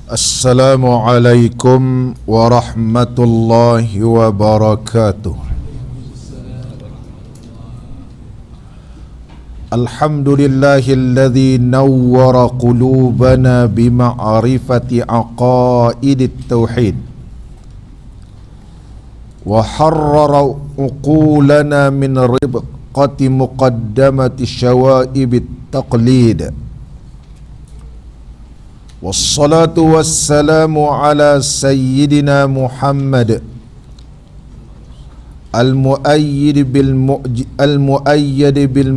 Assalamualaikum warahmatullahi wabarakatuh. Alhamdulillahilladzi nawwara qulubana bima'rifati aqaidit tauhid wa harrara uqulana min ribqati muqaddamati syawaibit taqlid. Wassalatu wassalamu ala sayyidina Muhammad al-mu'ayyid bil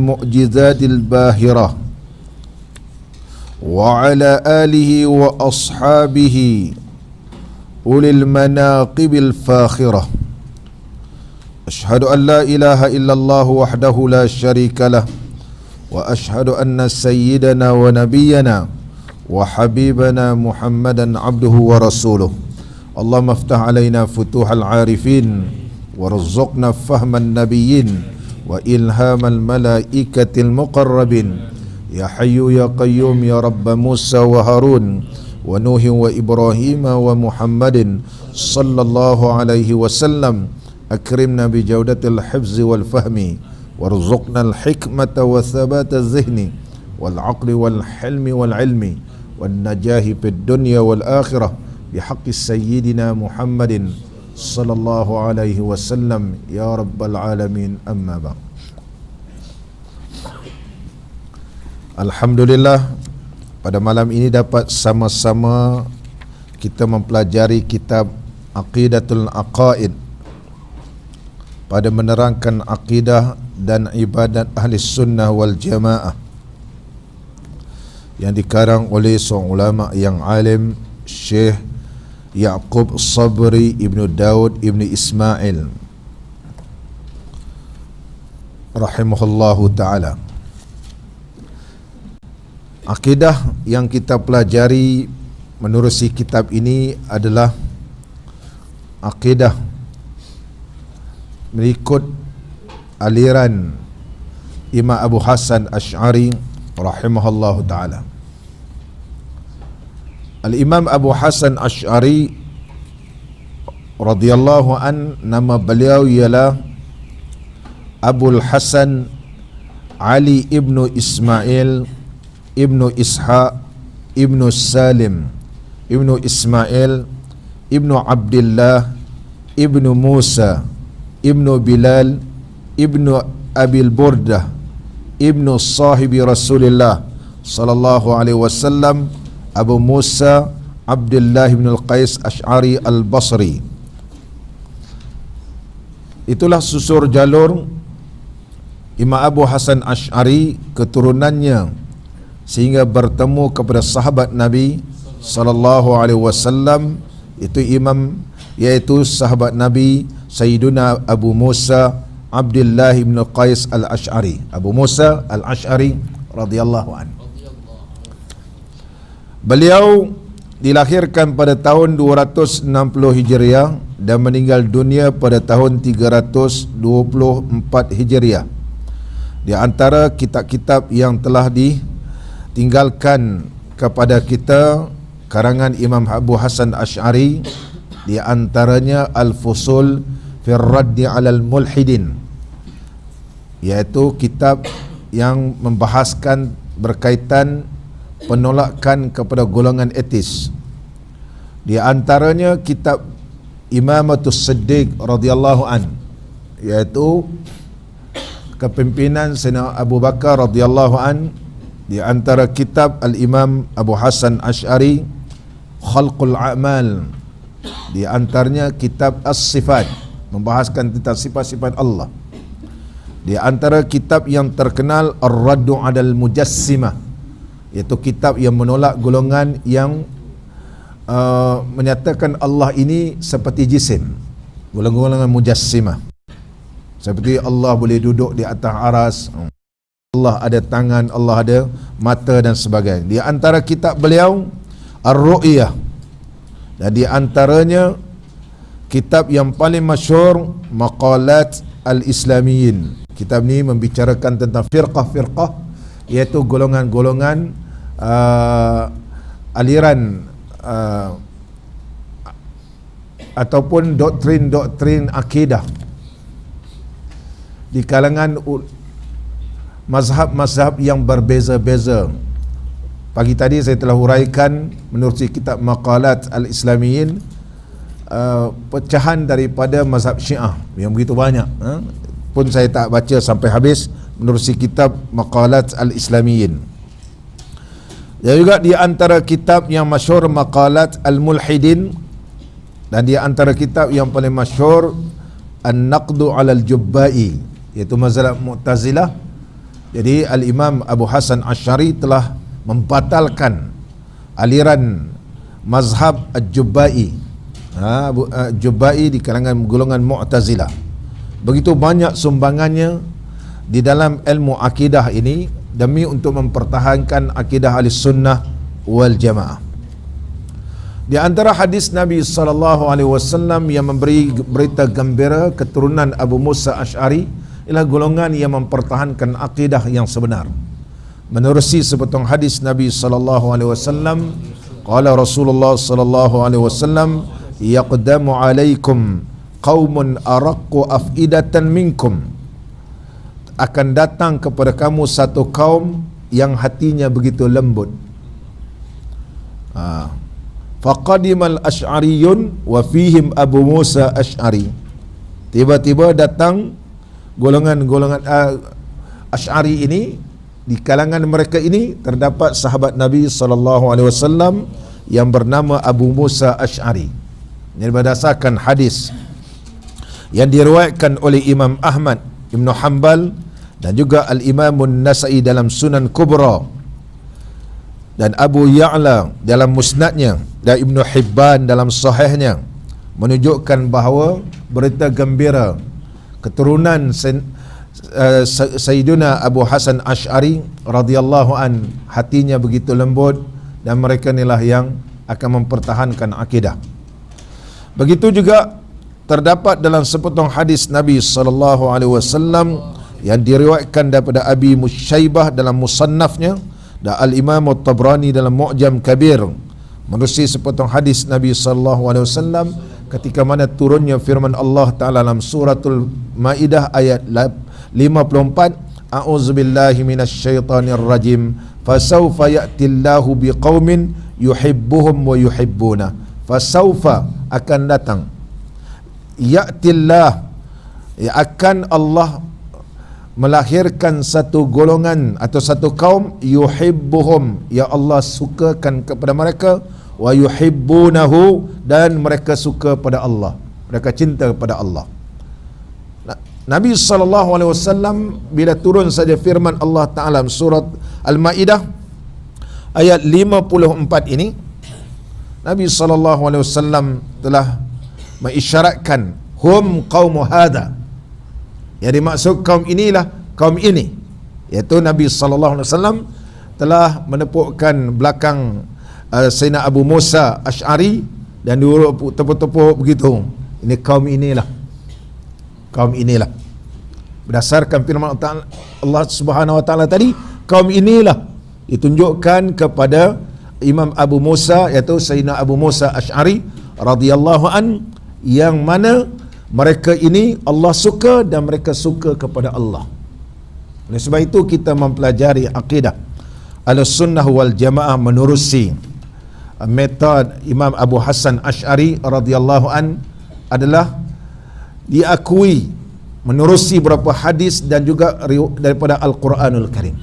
mu'jizatil bahirah wa ala alihi wa ashabihi ulil manaqibil fakhirah. Ashhadu an la ilaha illallah wahdahu la syarika lah wa ashhadu anna sayyidana wa nabiyyana wa habibana Muhammadan abduhu wa rasuluh. Allahumma aftah alaina futuhal arifin warzuqna fahman nabiyyin wa ilhamal malaikatil muqarrabin. Ya hayyu ya qayyum ya rabb Musa wa Harun wa Nuh wa Ibrahim wa Muhammadin sallallahu alaihi wasallam. Akrimna bi jawdatil hifzi wal fahmi warzuqna al hikmata wa thabata az-zihni wal aqli wal hilmi wal ilmi wan najahi fid dunya wal akhirah bihaqqi sayyidina Muhammadin sallallahu alaihi wasallam ya rabbal alamin. Amma ba'd. Alhamdulillah, pada malam ini dapat sama-sama kita mempelajari kitab Aqidatul Aqaid pada menerangkan akidah dan ibadat ahli sunnah wal jamaah yang dikarang oleh seorang ulama yang alim, Syekh Ya'qub Sabri Ibnu Daud Ibnu Ismail rahimahullahu ta'ala. Akidah yang kita pelajari menerusi kitab ini adalah akidah mengikut aliran Imam Abu Hasan Asy'ari rahimahullahu ta'ala. Al-Imam Abu Hasan Asy'ari radhiyallahu an, nama beliau ialah Abul Hasan Ali ibnu Ismail ibnu Ishaq ibnu Salim ibnu Ismail ibnu Abdullah ibnu Musa ibnu Bilal ibnu Abil Burdah ibnu sahibi Rasulullah sallallahu alaihi wasallam, Abu Musa Abdullah bin Al-Qais Asy'ari Al-Basri. Itulah susur jalur Imam Abu Hasan Asy'ari, keturunannya, sehingga bertemu kepada sahabat Nabi sallallahu alaihi wasallam, itu imam, yaitu sahabat Nabi Sayyiduna Abu Musa Abdullah bin Qais Al-Asy'ari, Abu Musa Al-Asy'ari radhiyallahu anhu. Beliau dilahirkan pada tahun 260 Hijriah dan meninggal dunia pada tahun 324 Hijriah. Di antara kitab-kitab yang telah ditinggalkan kepada kita karangan Imam Abu Hasan Asy'ari, di antaranya Al-Fusul fi Raddi 'alal Mulhidin, yaitu kitab yang membahaskan berkaitan penolakan kepada golongan etis. Di antaranya kitab Imamatus Siddiq radhiyallahu an, yaitu kepimpinan Sayyidina Abu Bakar radhiyallahu an. Di antara kitab Al-Imam Abu Hasan Asy'ari Khalqul A'mal, di antaranya kitab As-Sifat, membahaskan tentang sifat-sifat Allah. Di antara kitab yang terkenal Ar-Raddu 'alal Mujassimah, iaitu kitab yang menolak golongan yang menyatakan Allah ini seperti jisim, golongan mujassimah, seperti Allah boleh duduk di atas aras, Allah ada tangan, Allah ada mata dan sebagainya. Di antara kitab beliau Ar-Ru'yah, dan di antaranya kitab yang paling masyhur Maqalat Al-Islamiyin. Kitab ni membicarakan tentang firqah-firqah, iaitu golongan-golongan aliran ataupun doktrin-doktrin akidah di kalangan mazhab-mazhab yang berbeza-beza. Pagi tadi saya telah huraikan menerusi kitab Maqalat Al-Islamiyin, pecahan daripada mazhab Syiah yang begitu banyak, pun saya tak baca sampai habis menerusi kitab Maqalat Al-Islamiyin. Dan juga di antara kitab yang masyhur Maqalat Al-Mulhidin, dan di antara kitab yang paling masyhur An-Naqdu 'ala Al-Jubba'i, iaitu mazhab Mu'tazilah. Jadi Al-Imam Abu Hasan Asy'ari telah membatalkan aliran mazhab Al-Jubba'i, Jubba'i di kalangan golongan Mu'tazilah. Begitu banyak sumbangannya di dalam ilmu akidah ini demi untuk mempertahankan akidah Ahlussunnah wal Jamaah. Di antara hadis Nabi SAW yang memberi berita gembira keturunan Abu Musa Asy'ari ialah golongan yang mempertahankan akidah yang sebenar. Menerusi sepotong hadis Nabi SAW, qala Rasulullah SAW, yaqdamu alaikum qaumun araqqu afidatan minkum, akan datang kepada kamu satu kaum yang hatinya begitu lembut. Faqadimal Asy'ariyun wa fihim Abu Musa Asy'ari. Tiba-tiba datang golongan-golongan Asy'ari ini. Di kalangan mereka ini terdapat sahabat Nabi SAW yang bernama Abu Musa Asy'ari. Ini berdasarkan hadis yang diriwayatkan oleh Imam Ahmad Ibn Hanbal dan juga Al-Imam An-Nasa'i dalam Sunan Kubra, dan Abu Ya'la dalam Musnadnya, dan Ibn Hibban dalam Sahihnya, menunjukkan bahawa berita gembira keturunan Sayyiduna Abu Hasan Asy'ari radhiyallahu an, hatinya begitu lembut, dan mereka inilah yang akan mempertahankan akidah. Begitu juga terdapat dalam sepotong hadis Nabi SAW yang diriwayatkan daripada Abi Musyaibah dalam Musannafnya dan Al-Imam At-Tabrani dalam Mu'jam Kabir, menerusi sepotong hadis Nabi SAW ketika mana turunnya firman Allah Ta'ala dalam suratul Maidah ayat 54, a'udzubillahi minasyaitonir rajim, fasawfa ya'tillahu biqaumin yuhibbuhum wa yuhibbuna. Fasawfa, akan datang, ya'tillah, akan Allah melahirkan satu golongan atau satu kaum, yuhibbuhum, ya Allah sukakan kepada mereka, wa yuhibbunahu, dan mereka suka pada Allah, mereka cinta kepada Allah. Nabi SAW bila turun saja firman Allah Ta'ala surat Al-Ma'idah ayat 54 ini, Nabi SAW telah mengisyaratkan hum qaumu hadha, yang dimaksud kaum inilah kaum ini, iaitu Nabi SAW telah menepukkan belakang Sayyidina Abu Musa Asy'ari dan diurut tepuk-tepuk begitu, ini kaum inilah, kaum inilah, berdasarkan firman Allah Subhanahu wa taala tadi, kaum inilah ditunjukkan kepada Imam Abu Musa, iaitu Sayyidina Abu Musa Asy'ari radhiyallahu an, yang mana mereka ini Allah suka dan mereka suka kepada Allah. Oleh sebab itu kita mempelajari akidah Ahlussunnah wal Jamaah menerusi metod Imam Abu Hasan Asy'ari radhiyallahu an adalah diakui menerusi beberapa hadis dan juga daripada Al-Quranul Karim,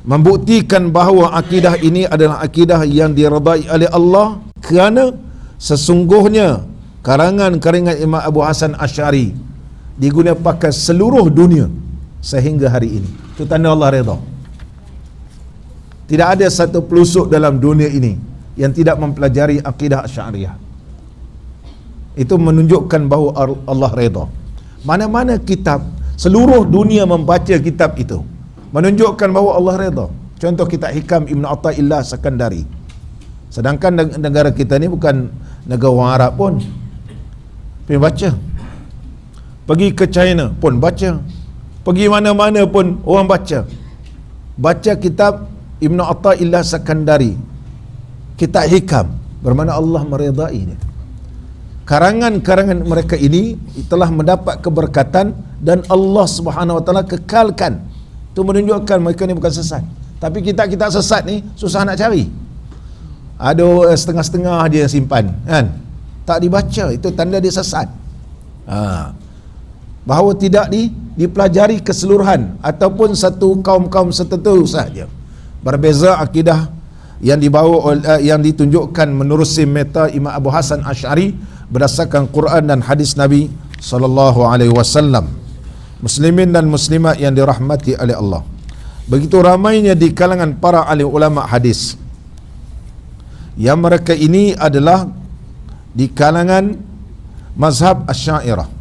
membuktikan bahawa akidah ini adalah akidah yang diredai oleh Allah, kerana sesungguhnya karangan-karangan Imam Abu Hasan Asy'ari diguna pakai seluruh dunia sehingga hari ini. Itu tanda Allah redha. Tidak ada satu pelusuk dalam dunia ini yang tidak mempelajari akidah Asy'ariyah. Itu menunjukkan bahawa Allah redha. Mana-mana kitab, seluruh dunia membaca kitab itu, menunjukkan bahawa Allah redha. Contoh kitab Hikam Ibn Athaillah Sakandari. Sedangkan negara kita ni bukan negara orang Arab pun, pergi baca. Pergi ke China pun baca. Pergi mana-mana pun orang baca. Baca kitab Ibn Athaillah Sakandari, kitab hikam, bermakna Allah meredainya. Karangan-karangan mereka ini telah mendapat keberkatan dan Allah Subhanahu Wa Taala kekalkan. Itu menunjukkan mereka ni bukan sesat. Tapi kitab-kitab sesat ni susah nak cari. Ada setengah-setengah dia simpan, kan? Tak dibaca, itu tanda dia sesat. Bahawa tidak dipelajari keseluruhan ataupun satu kaum-kaum tertentu sahaja. Berbeza akidah yang dibawa yang ditunjukkan menerusi meta Imam Abu Hasan Asy'ari berdasarkan Quran dan hadis Nabi sallallahu alaihi wasallam. Muslimin dan muslimat yang dirahmati oleh Allah. Begitu ramainya di kalangan para alim ulama hadis. Yang mereka ini adalah di kalangan mazhab Asy'ariyah.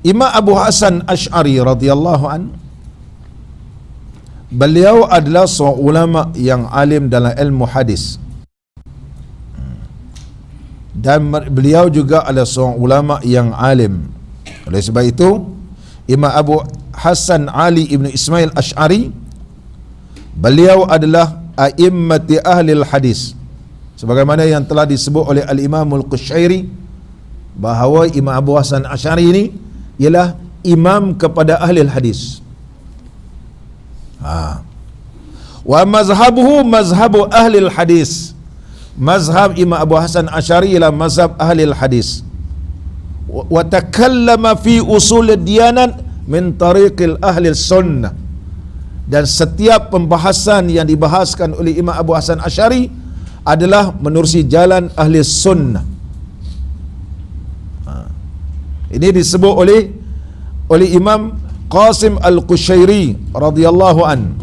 Imam Abu Hasan Asy'ari radhiyallahu an, beliau adalah seorang ulama yang alim dalam ilmu hadis. Dan beliau juga adalah seorang ulama yang alim. Oleh sebab itu, Imam Abu Hasan Ali ibn Ismail Asy'ari, beliau adalah a'immati ahli hadis. Sebagaimana yang telah disebut oleh Al-Imam Al-Qushairi, bahawa Imam Abu Hasan Asy'ari ini ialah imam kepada ahli hadis. Wa mazhabuhu mazhabu ahli hadis. Mazhab Imam Abu Hasan Asy'ari ialah mazhab ahli hadis. Wa takallama fi usul diyanat min tariqil ahli sunnah. Dan setiap pembahasan yang dibahaskan oleh Imam Abu Hasan Asy'ari adalah menerusi jalan ahli sunnah. Ini disebut oleh Imam Qasim Al-Qushairi radhiyallahu an,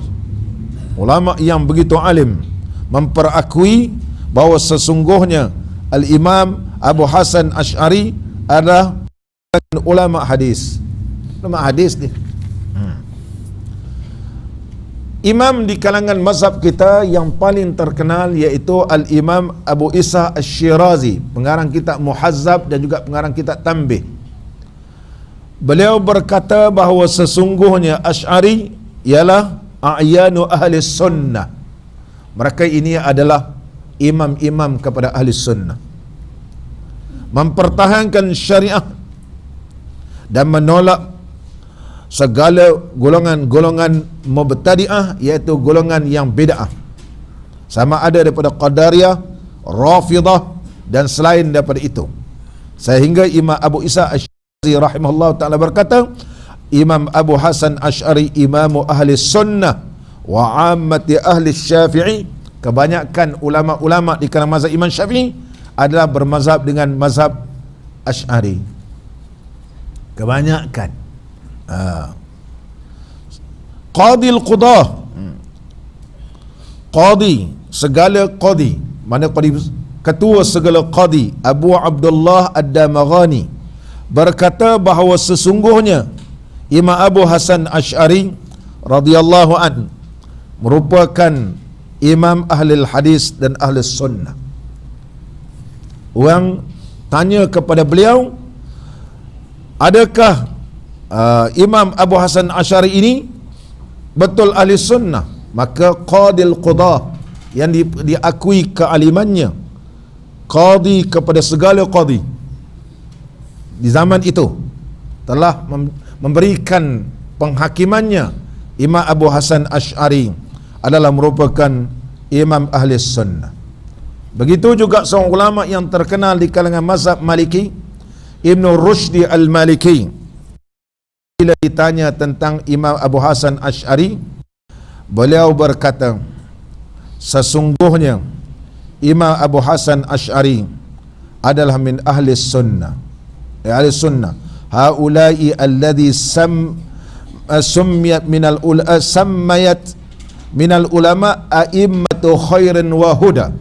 ulama yang begitu alim, memperakui bahawa sesungguhnya Al-Imam Abu Hasan Asy'ari adalah ulama hadis. Ulama hadis ni. Imam di kalangan mazhab kita yang paling terkenal iaitu Al-Imam Abu Isa Asy-Syirazi, pengarang kitab Muhazzab dan juga pengarang kitab Tanbih. Beliau berkata bahawa sesungguhnya Asy'ari ialah a'yanu ahli sunnah. Mereka ini adalah imam-imam kepada ahli sunnah, mempertahankan syariah dan menolak segala golongan-golongan mubtadi'ah, iaitu golongan yang bid'ah, sama ada daripada Qadariyah, Rafidah dan selain daripada itu. Sehingga Imam Abu Isa Asy-Syirazi rahimahullah ta'ala berkata, Imam Abu Hasan Asy'ari imamu ahli sunnah wa ammati ahli syafi'i. Kebanyakan ulama-ulama di kalangan mazhab Imam Syafi'i adalah bermazhab dengan mazhab Asy'ari. Kebanyakan. Qadil Qudah, qadi, segala qadi, mana qadi, ketua segala qadi, Abu Abdullah Ad-Damaghani berkata bahawa sesungguhnya Imam Abu Hasan Asy'ari radhiyallahu an merupakan imam ahli hadis dan ahli sunnah. Orang tanya kepada beliau, adakah Imam Abu Hasan Asy'ari ini betul ahli sunnah? Maka Qadil Qudah yang diakui kealimannya, qadi kepada segala qadi di zaman itu, telah memberikan penghakimannya, Imam Abu Hasan Asy'ari adalah merupakan imam ahli sunnah. Begitu juga seorang ulama yang terkenal di kalangan mazhab Maliki, Ibn Rushdi Al-Maliki. Bila ditanya tentang Imam Abu Hasan Asy'ari, beliau berkata, sesungguhnya Imam Abu Hasan Asy'ari adalah min ahli sunnah. Ahli sunnah. Haula'i alladhi summiyat minal ulama a'immatu khairin wa huda.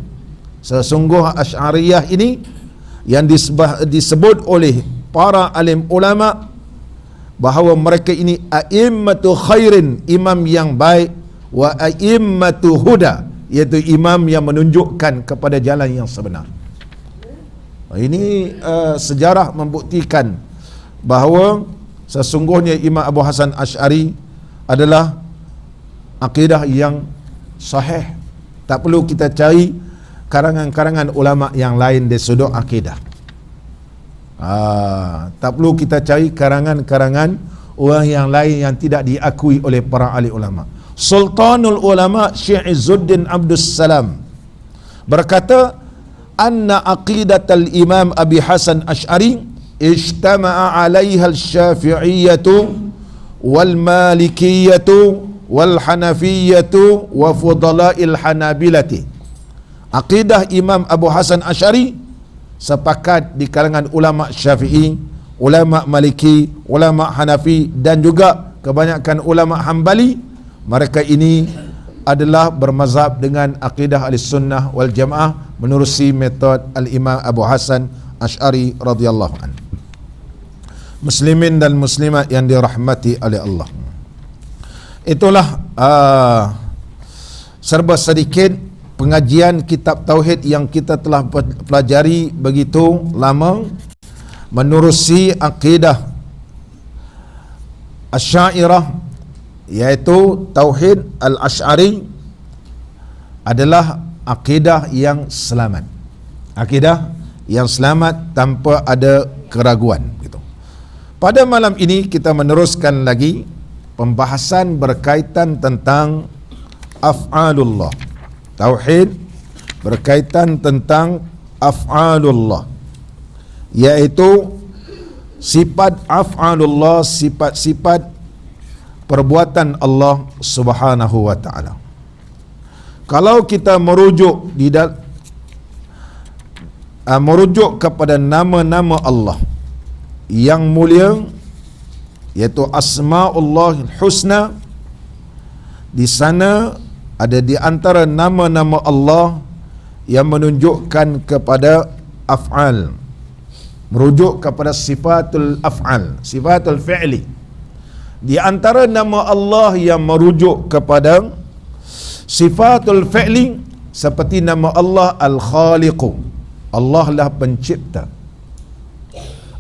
Sesungguhnya Asy'ariyah ini yang disebut oleh para alim ulama bahawa mereka ini a'immatu khairin, imam yang baik, wa a'immatu huda, iaitu imam yang menunjukkan kepada jalan yang sebenar. Ini sejarah membuktikan bahawa sesungguhnya Imam Abu Hasan Asy'ari adalah akidah yang sahih. Tak perlu kita cari karangan-karangan ulama yang lain di sudut akidah. Tak perlu kita cari karangan-karangan orang yang lain yang tidak diakui oleh para ahli ulama. Sultanul ulama Syekh Izzuddin Abdus Salam berkata, anna aqidatal Imam Abi Hasan Asy'ari ijtama'a 'alaiha al-Syafi'iyyatu wal Malikiyyatu wal Hanafiyyatu wa fudala'il Hanabilati. Aqidah Imam Abu Hasan Asy'ari sepakat di kalangan ulama Syafi'i, ulama Maliki, ulama Hanafi dan juga kebanyakan ulama Hambali. Mereka ini adalah bermazhab dengan akidah Ahlussunnah wal Jamaah menerusi metod Al-Imam Abu Hasan Asy'ari radhiyallahu anhu. Muslimin dan muslimat yang dirahmati oleh Allah. Itulah serba sedikit pengajian kitab tauhid yang kita telah pelajari begitu lama menerusi akidah Asy'ariyah, yaitu tauhid al-Asy'ari adalah akidah yang selamat. Akidah yang selamat tanpa ada keraguan gitu. Pada malam ini kita meneruskan lagi pembahasan berkaitan tentang af'alullah. Tauhid berkaitan tentang af'alullah, yaitu sifat af'alullah, sifat-sifat perbuatan Allah Subhanahu wa ta'ala. Kalau kita merujuk merujuk kepada nama-nama Allah yang mulia, yaitu Asma'ullahil Husna, di sana ada di antara nama-nama Allah yang menunjukkan kepada af'al, merujuk kepada sifatul af'al, sifatul fi'li. Di antara nama Allah yang merujuk kepada sifatul fi'li seperti nama Allah Al-Khaliqu, Allah lah pencipta.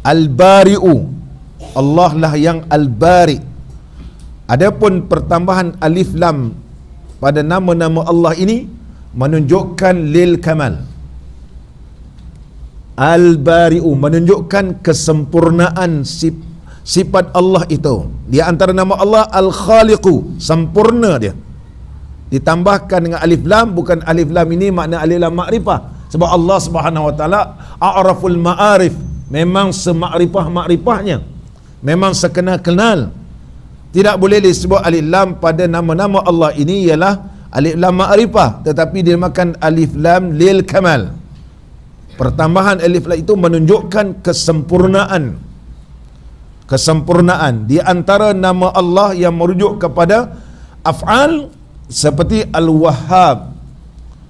Al-Bari'u, Allah lah yang Al-Bari. Adapun pertambahan alif lam pada nama-nama Allah ini menunjukkan lil kamal. Al-Bari'u menunjukkan kesempurnaan sifat Allah itu. Di antara nama Allah Al-Khaliqu, sempurna dia. Ditambahkan dengan alif lam, bukan alif lam ini makna alif lam makrifah. Sebab Allah Subhanahu wa taala a'raful ma'arif, memang semakrifah-makrifahnya, memang sekenal-kenal. Tidak boleh disebut alif lam pada nama-nama Allah ini ialah alif lam makrifah, tetapi dinamakan alif lam lil kamal. Pertambahan alif lam itu menunjukkan kesempurnaan. Kesempurnaan di antara nama Allah yang merujuk kepada af'al seperti Al-Wahhab,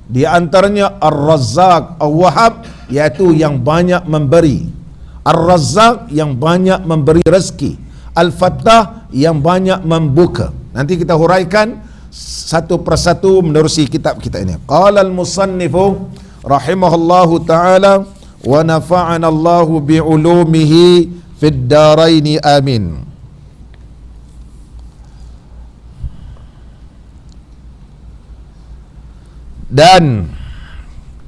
di antaranya Ar-Razzaq. Al-Wahhab iaitu yang banyak memberi, Ar-Razzaq yang banyak memberi rezeki, Al-Fattah yang banyak membuka. Nanti kita huraikan satu persatu menerusi kitab kita ini. Qala al-musannifu rahimahullahu ta'ala wa nafa'ana Allahu bi'ulumihi fid daraini amin. Dan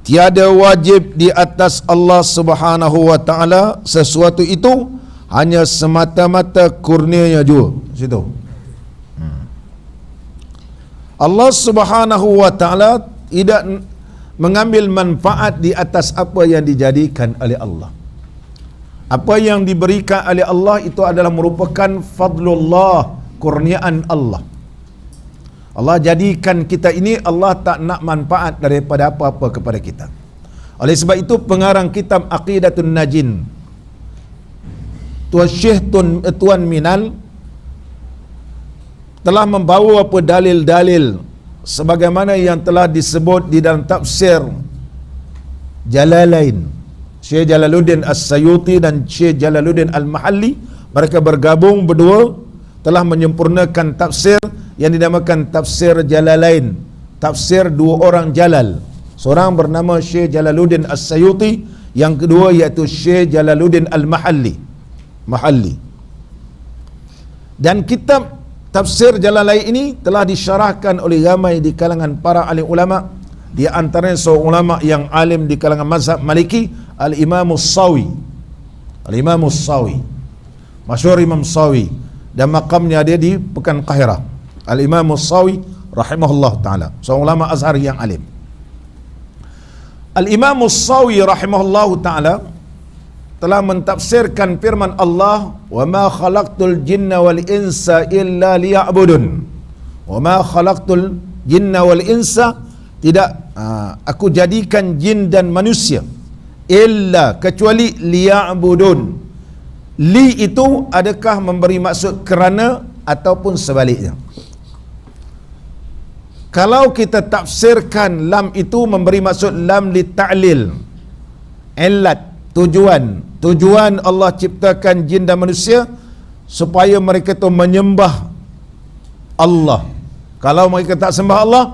tiada wajib di atas Allah Subhanahu wa taala sesuatu itu hanya semata-mata kurnianya jua. Situ. Allah Subhanahu wa taala tidak mengambil manfaat di atas apa yang dijadikan oleh Allah. Apa yang diberikan oleh Allah itu adalah merupakan fadlullah, kurniaan Allah. Allah jadikan kita ini, Allah tak nak manfaat daripada apa-apa kepada kita. Oleh sebab itu pengarang kitab Aqidatun Najin, Tuan Syekh Tuan Minal telah membawa apa dalil-dalil sebagaimana yang telah disebut di dalam tafsir Jalalain. Syekh Jalaluddin As-Sayuti dan Syekh Jalaluddin Al-Mahalli, mereka bergabung berdua telah menyempurnakan tafsir yang dinamakan tafsir Jalalain, tafsir dua orang Jalal. Seorang bernama Syekh Jalaluddin As-Sayuti, yang kedua iaitu Syekh Jalaluddin Al-Mahalli. Dan kitab tafsir Jalalain ini telah disyarahkan oleh ramai di kalangan para alim ulama. Di antaranya seorang ulama yang alim di kalangan mazhab Maliki, Al-Imam As-Sawi. Al-Imam As-Sawi, masyhur Imam Sawi, dan makamnya dia di Pekan Qahirah. Al-Imam As-Sawi rahimahullah taala, seorang ulama Azhar yang alim. Al-Imam As-Sawi rahimahullah taala telah mentafsirkan firman Allah, "Wa ma khalaqtul jinna wal insa illa liya'budun." Wa ma khalaqtul jinna wal insa, tidak aku jadikan jin dan manusia illa, kecuali liya'budun. Li itu adakah memberi maksud kerana ataupun sebaliknya? Kalau kita tafsirkan lam itu memberi maksud lam li ta'lil, illat, tujuan Allah ciptakan jin dan manusia supaya mereka itu menyembah Allah. Kalau mereka tak sembah Allah,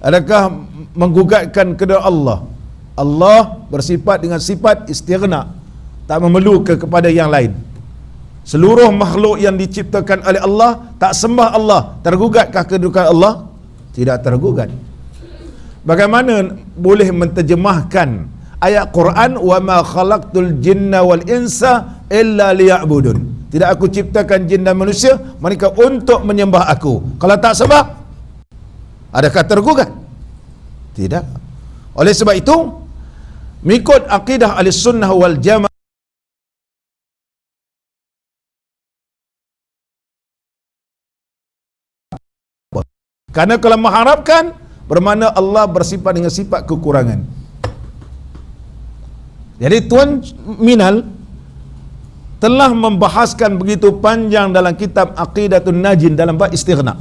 adakah menggugatkan kepada Allah? Allah bersifat dengan sifat istighna, tak memerlukan kepada yang lain. Seluruh makhluk yang diciptakan oleh Allah tak sembah Allah, tergugatkah kedudukan Allah? Tidak tergugat. Bagaimana boleh menterjemahkan ayat Quran, "Wa ma khalaqtul jinna wal insa illa liya'budun"? Tidak aku ciptakan jin dan manusia mereka untuk menyembah aku. Kalau tak sembah, adakah tergugat? Tidak. Oleh sebab itu, mengikut akidah Ahlussunnah wal Jamaah, karena kalau mengharapkan bermakna Allah bersifat dengan sifat kekurangan. Jadi Tuan Minal telah membahaskan begitu panjang dalam kitab Aqidatun Najin dalam bab istighna,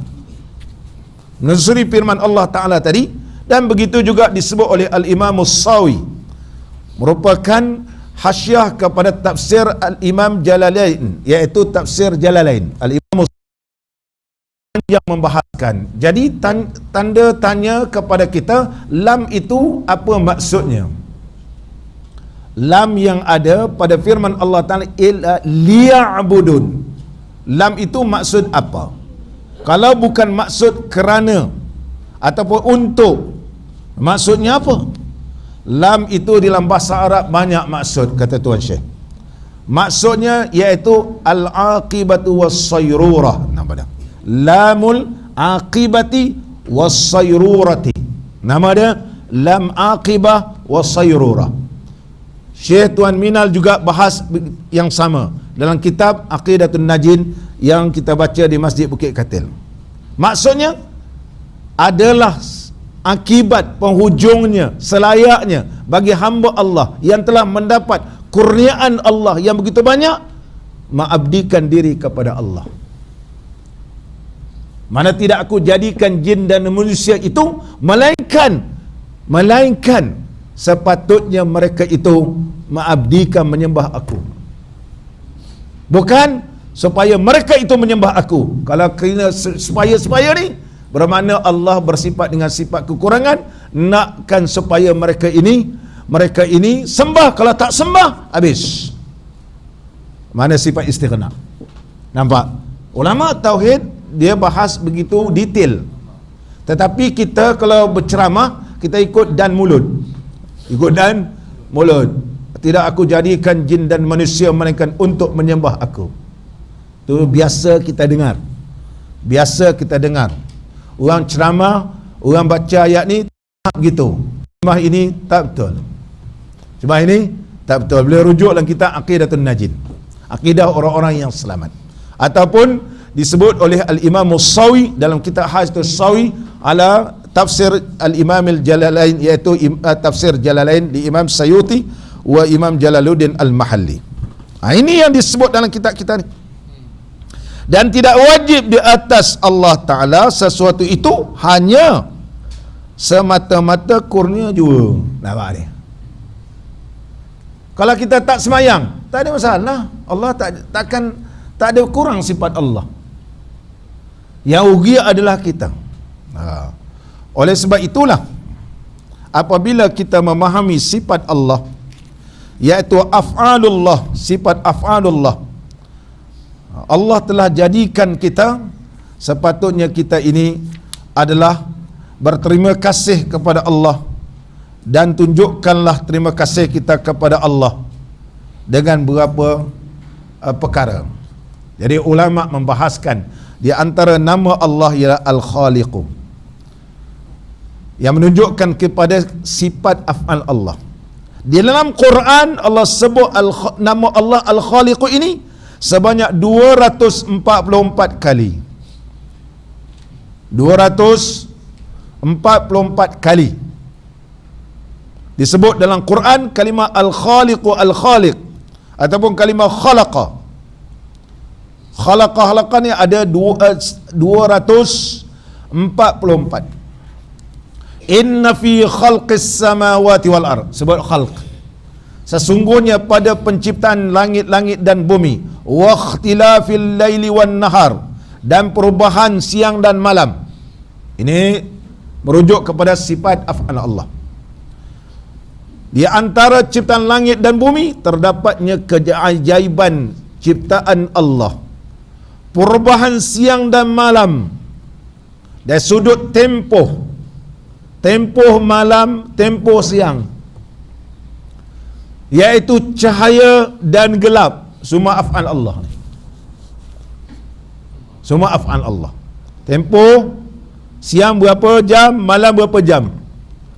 menelusuri firman Allah Ta'ala tadi, dan begitu juga disebut oleh Al-Imam As-Sawi, merupakan hasyiah kepada tafsir Al-Imam Jalalain, iaitu tafsir Jalalain. Al-Imam yang membahaskan. Jadi tanda tanya kepada kita, lam itu apa maksudnya? Lam yang ada pada firman Allah Ta'ala illa liya'budun, lam itu maksud apa? Kalau bukan maksud kerana ataupun untuk, maksudnya apa? Lam itu dalam bahasa Arab banyak maksud, kata Tuan Syekh. Maksudnya iaitu al-aqibatu was-sayrurah. Nama dia lamul aqibati was-sayrurati. Nama dia lam aqibah was-sayrurah. Syekh Tuan Minal juga bahas yang sama dalam kitab Aqidatun Najin yang kita baca di Masjid Bukit Katil. Maksudnya adalah akibat penghujungnya, selayaknya bagi hamba Allah yang telah mendapat kurniaan Allah yang begitu banyak, mengabdikan diri kepada Allah. Mana tidak aku jadikan jin dan manusia itu melainkan sepatutnya mereka itu mengabdikan menyembah aku, bukan supaya mereka itu menyembah aku. Kalau kena supaya ni bermakna Allah bersifat dengan sifat kekurangan, nakkan supaya mereka ini sembah. Kalau tak sembah, habis. Mana sifat istighna? Nampak? Ulama tauhid dia bahas begitu detail. Tetapi kita kalau berceramah, kita ikut dan mulut. Tidak aku jadikan jin dan manusia melainkan untuk menyembah aku. Itu biasa kita dengar. Orang ceramah, orang baca ayat ni tak begitu. Ceramah ini tak betul. Boleh rujuk dalam kitab Aqidatun Najin, akidah orang-orang yang selamat. Ataupun disebut oleh Al-Imam As-Sawi dalam kitab Hasyatus Sawi ala tafsir Al-Imam Al-Jalalain, iaitu tafsir Jalalain di Imam Sayuti wa Imam Jalaluddin Al-Mahalli. Ini yang disebut dalam kitab kita ni. Dan tidak wajib di atas Allah Ta'ala sesuatu itu hanya semata-mata kurnia juga. Nampak ni? Kalau kita tak semayang, tak ada masalah. Allah tak ada kurang sifat Allah. Yang rugi adalah kita. Oleh sebab itulah, apabila kita memahami sifat Allah, iaitu af'alullah, sifat af'alullah, Allah telah jadikan kita sepatutnya kita ini adalah berterima kasih kepada Allah, dan tunjukkanlah terima kasih kita kepada Allah dengan beberapa perkara. Jadi ulama membahaskan di antara nama Allah ialah Al-Khaliqu, yang menunjukkan kepada sifat af'al Allah. Di dalam Quran Allah sebut nama Allah Al-Khaliqu ini sebanyak 244 kali. 244 kali disebut dalam Quran kalimah Al-Khaliqu, Al-Khaliq, ataupun kalimah khalaqa. Khalaqa ni ada 244. Inna fi khalqis samawati wal ard, sebut khalq. Sesungguhnya pada penciptaan langit-langit dan bumi, wa ikhtilafil laili wan nahar, dan perubahan siang dan malam. Ini merujuk kepada sifat af'al Allah. Di antara ciptaan langit dan bumi terdapatnya keajaiban ciptaan Allah. Perubahan siang dan malam dari sudut tempoh malam, tempoh siang, iaitu cahaya dan gelap, semua af'al Allah. Semua af'al Allah. Tempoh siang berapa jam, malam berapa jam,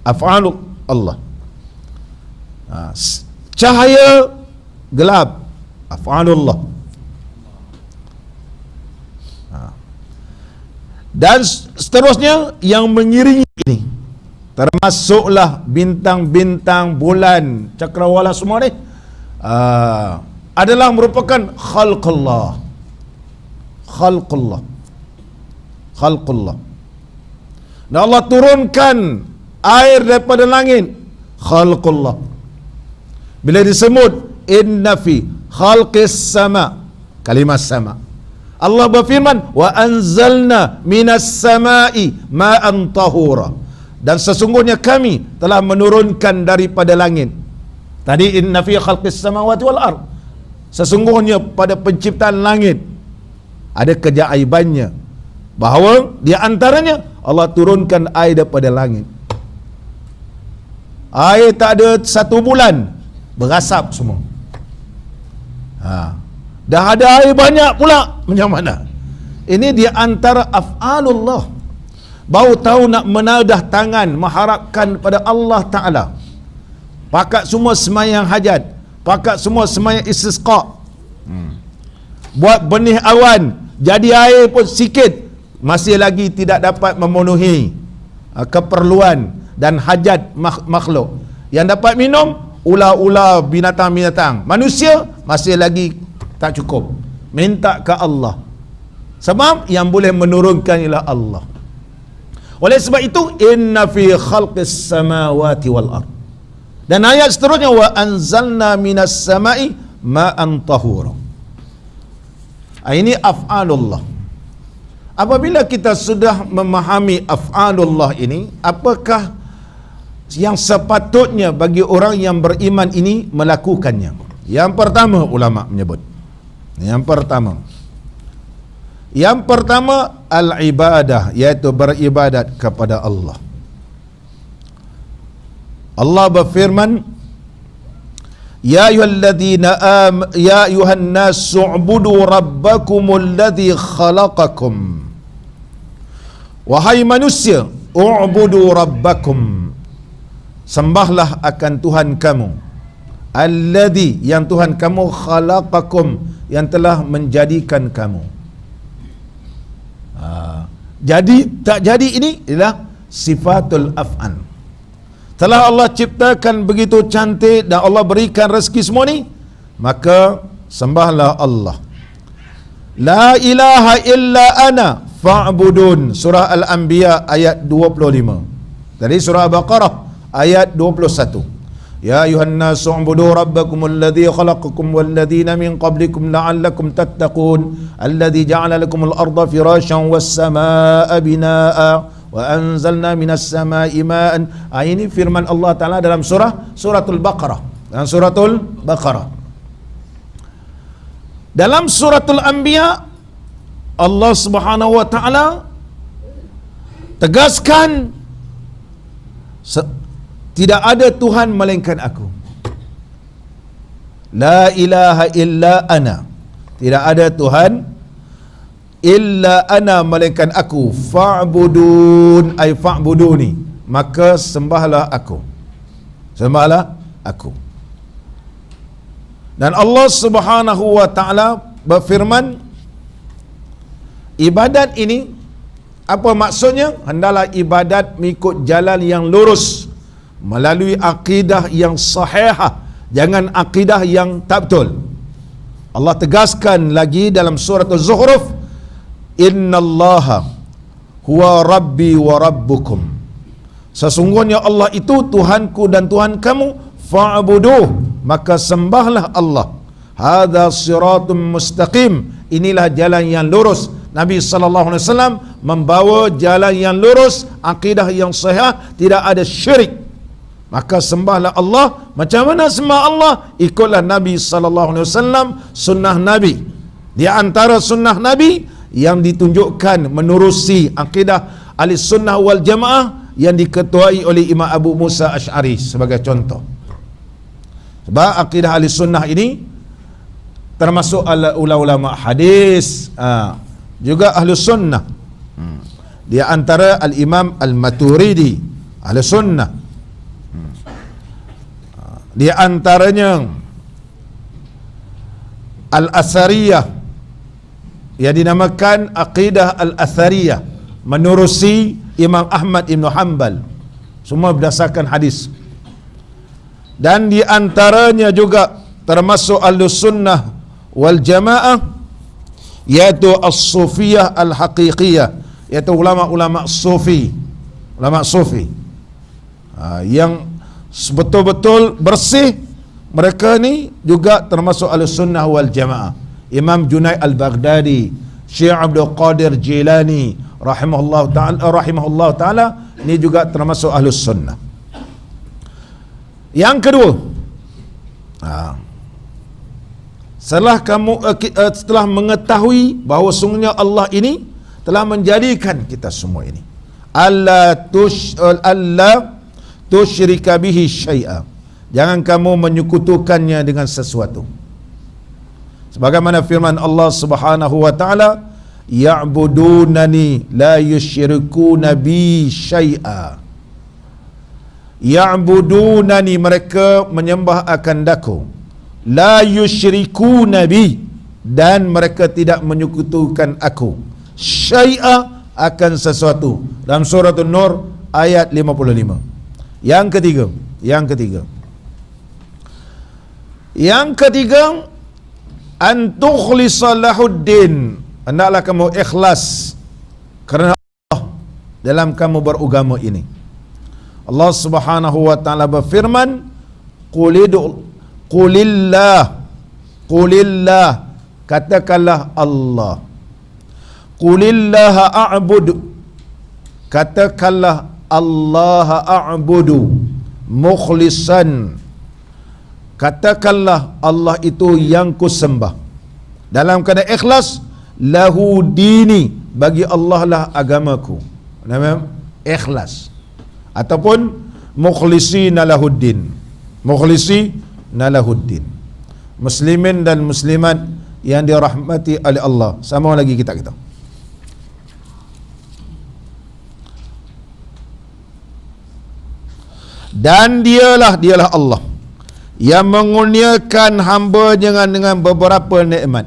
af'al Allah. Cahaya, gelap, af'al Allah. Dan seterusnya yang mengiringi ini, termasuklah bintang-bintang, bulan, cakrawala semua ni adalah merupakan khalqullah. Dan Allah turunkan air daripada langit, khalqullah. Bila disebut inna fi khalqis sama, kalimah sama, Allah berfirman wa anzalna minas samai ma'an tahura, dan sesungguhnya kami telah menurunkan daripada langit. Tadi inna fi khalqis samawati wal ard, sesungguhnya pada penciptaan langit ada keajaibannya, bahawa di antaranya Allah turunkan air daripada langit. Air tak ada 1 bulan berasap semua. Dah ada air banyak pula, macam mana? Ini di antara af'alullah. Baru tahu nak menadah tangan mengharapkan pada Allah Ta'ala. Pakat semua semayang hajat, pakat semua semayang istisqa, buat benih awan jadi air pun sikit, masih lagi tidak dapat memenuhi keperluan dan hajat makhluk. Yang dapat minum ular-ular, binatang-binatang. Manusia masih lagi tak cukup, minta ke Allah. Sebab yang boleh menurunkan ialah Allah. Oleh sebab itu inna fi khalqis samawati wal ard, dan ayat seterusnya wa anzalna minas samai ma'an tahura. Ini af'alullah. Apabila kita sudah memahami af'alullah ini, apakah yang sepatutnya bagi orang yang beriman ini melakukannya? Yang pertama, ulama menyebut, yang pertama al-ibadah, iaitu beribadat kepada Allah. Allah berfirman, ya ayyuhan nas u'budu rabbakumul ladzi khalaqakum. Wahai manusia, u'budu rabbakum, sembahlah akan Tuhan kamu, alladzi, yang Tuhan kamu, khalaqakum, yang telah menjadikan kamu. Jadi tak jadi ini ialah sifatul af'al. Setelah Allah ciptakan begitu cantik dan Allah berikan rezeki semua ni, maka sembahlah Allah. La ilaha illa ana fa'budun. Surah Al-Anbiya ayat 25. Dari surah Al-Baqarah ayat 21. Ya ayuhan nasu u'budu rabbakumul ladzi khalaqakum wal ladzina min qablikum la'allakum tattaqun alladzi ja'ala lakumul arda firasyan was samaa'a binaa'a wa anzalna minas samaa'i ma'an. Ini firman Allah Ta'ala dalam suratul Baqarah. Dalam suratul Anbiya Allah Subhanahu wa taala tegaskan tidak ada Tuhan melainkan aku. La ilaha illa ana. Tidak ada Tuhan illa ana melainkan aku. Fa'budun ay fa'buduni. Maka sembahlah aku. Sembahlah aku. Dan Allah Subhanahu wa taala berfirman, ibadat ini apa maksudnya? Hendaklah ibadat mengikut jalan yang lurus, melalui akidah yang sahihah, jangan akidah yang tak betul. Allah tegaskan lagi dalam surah Az-Zukhruf, innallaha huwa rabbi wa rabbukum. Sesungguhnya Allah itu Tuhanku dan Tuhan kamu, fa'buduh, maka sembahlah Allah. Hadza siratum mustaqim. Inilah jalan yang lurus. Nabi sallallahu alaihi wasallam membawa jalan yang lurus, akidah yang sahih, tidak ada syirik. Maka sembahlah Allah. Macam mana sembah Allah? Ikutlah Nabi sallallahu alaihi wasallam, sunnah Nabi. Di antara sunnah Nabi yang ditunjukkan menerusi akidah ahli sunnah wal jamaah yang diketuai oleh Imam Abu Musa Asy'ari sebagai contoh. Sebab akidah ahli sunnah ini termasuk ulama hadis, juga ahli sunnah. Di antara al-Imam Al-Maturidi ahli sunnah. Di antaranya Al-Athariyah yang dinamakan akidah Al-Athariyah, menerusi Imam Ahmad Ibn Hanbal, semua berdasarkan hadis. Dan di antaranya juga termasuk Ahlus-Sunnah wal Jamaah, yaitu As-Sufiyah Al-Haqiqiyah, yaitu ulama-ulama Sufi, ulama Sufi yang betul-betul bersih. Mereka ni juga termasuk Ahlus-Sunnah wal Jamaah. Imam Junaid Al-Baghdadi, Syekh Abdul Qadir Jilani rahimahullah taala, ini juga termasuk Ahlus Sunnah. Yang kedua, setelah mengetahui bahawa sungguhnya Allah ini telah menjadikan kita semua ini, alla tusyrika bihi syai'a, jangan kamu menyekutukannya dengan sesuatu. Sebagaimana firman Allah Subhanahu wa taala, ya'budunani la yusyrikuna bi syai'a. Ya'budunani, mereka menyembah akan daku, la yusyrikuna bi, dan mereka tidak menyekutukan aku, syai'a, akan sesuatu. Dalam surah An-Nur ayat 55. Yang ketiga, antukhlisa lahuddin, hendaklah kamu ikhlas kerana Allah dalam kamu beragama ini. Allah Subhanahu wa taala berfirman, qulillah, katakanlah Allah. Qulillaha a'budu, katakanlah Allah a'budu mukhlisan, katakanlah Allah itu yang ku sembah dalam keadaan ikhlas, lahu dini, bagi Allah lah agamaku. Namanya ikhlas, ataupun mukhlisina lahuddin, mukhlisina lahuddin. Muslimin dan muslimat yang dirahmati oleh Allah, sama lagi kita. Dan dialah Allah yang mengurniakan hamba dengan beberapa nikmat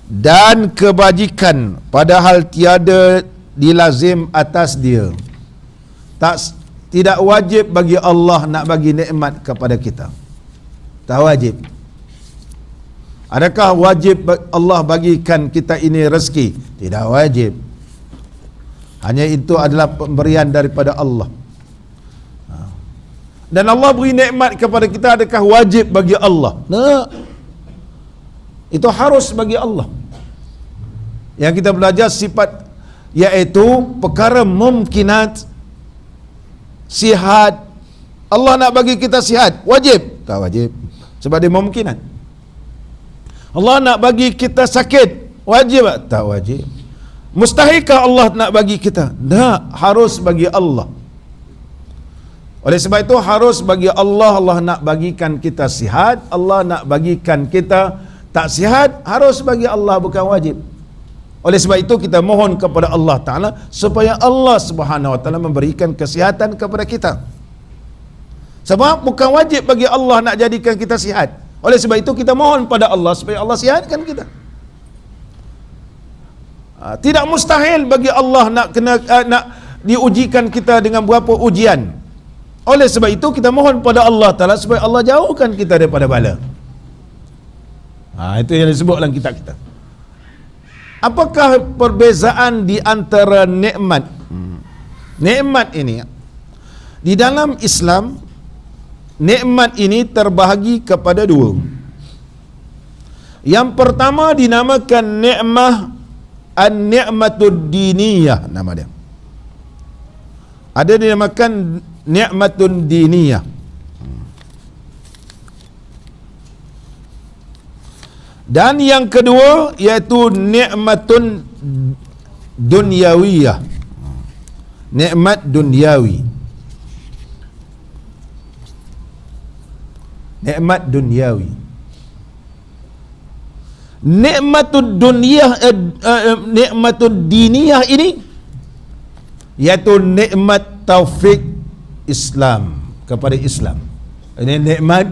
dan kebajikan, padahal tiada dilazim atas dia. Tidak wajib bagi Allah nak bagi nikmat kepada kita. Tak wajib. Adakah wajib Allah bagikan kita ini rezeki? Tidak wajib. Hanya itu adalah pemberian daripada Allah. Dan Allah beri nikmat kepada kita, adakah wajib bagi Allah? Tak. Itu harus bagi Allah. Yang kita belajar sifat, iaitu perkara mumkinat, sihat. Allah nak bagi kita sihat, wajib? Tak wajib, sebab dia mumkinat. Allah nak bagi kita sakit, Wajib tak wajib? Mustahilkah Allah nak bagi kita? Tak, harus bagi Allah. Oleh sebab itu harus bagi Allah. Allah nak bagikan kita sihat, Allah nak bagikan kita tak sihat, harus bagi Allah, bukan wajib. Oleh sebab itu kita mohon kepada Allah Ta'ala supaya Allah Subhanahu Wa Ta'ala memberikan kesihatan kepada kita. Sebab bukan wajib bagi Allah nak jadikan kita sihat. Oleh sebab itu kita mohon pada Allah supaya Allah sihatkan kita. Tidak mustahil bagi Allah nak diujikan kita dengan beberapa ujian. Oleh sebab itu kita mohon pada Allah Ta'ala supaya Allah jauhkan kita daripada bala. Itu yang disebut dalam kitab kita. Apakah perbezaan di antara nikmat? Nikmat ini, di dalam Islam, nikmat ini terbahagi kepada dua. Yang pertama dinamakan nikmah an-ni'matud diniyah, nama dia. Ada dinamakan ni'matun diniyah. Dan yang kedua iaitu nikmatun dunyawiyah. Nikmat duniawi. Nikmat duniawi. Nikmatud dunyah, nikmatud diniyah ini iaitu nikmat taufik Islam kepada Islam. Ini nikmat,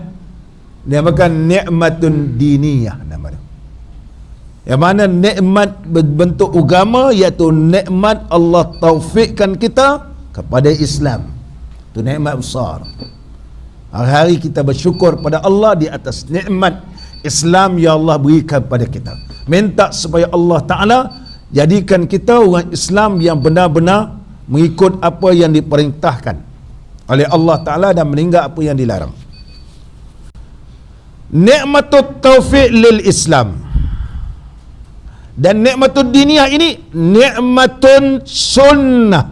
dinamakan nikmatun diniyah nama dia. Yang mana nikmat berbentuk agama iaitu nikmat Allah taufikkan kita kepada Islam. Itu nikmat besar. Hari-hari kita bersyukur pada Allah di atas nikmat Islam yang Allah berikan pada kita. Minta supaya Allah Ta'ala jadikan kita orang Islam yang benar-benar mengikut apa yang diperintahkan oleh Allah Ta'ala dan meninggal apa yang dilarang. Nikmatut taufiq lil Islam. Dan nikmatud diniyah ini nikmatun sunnah.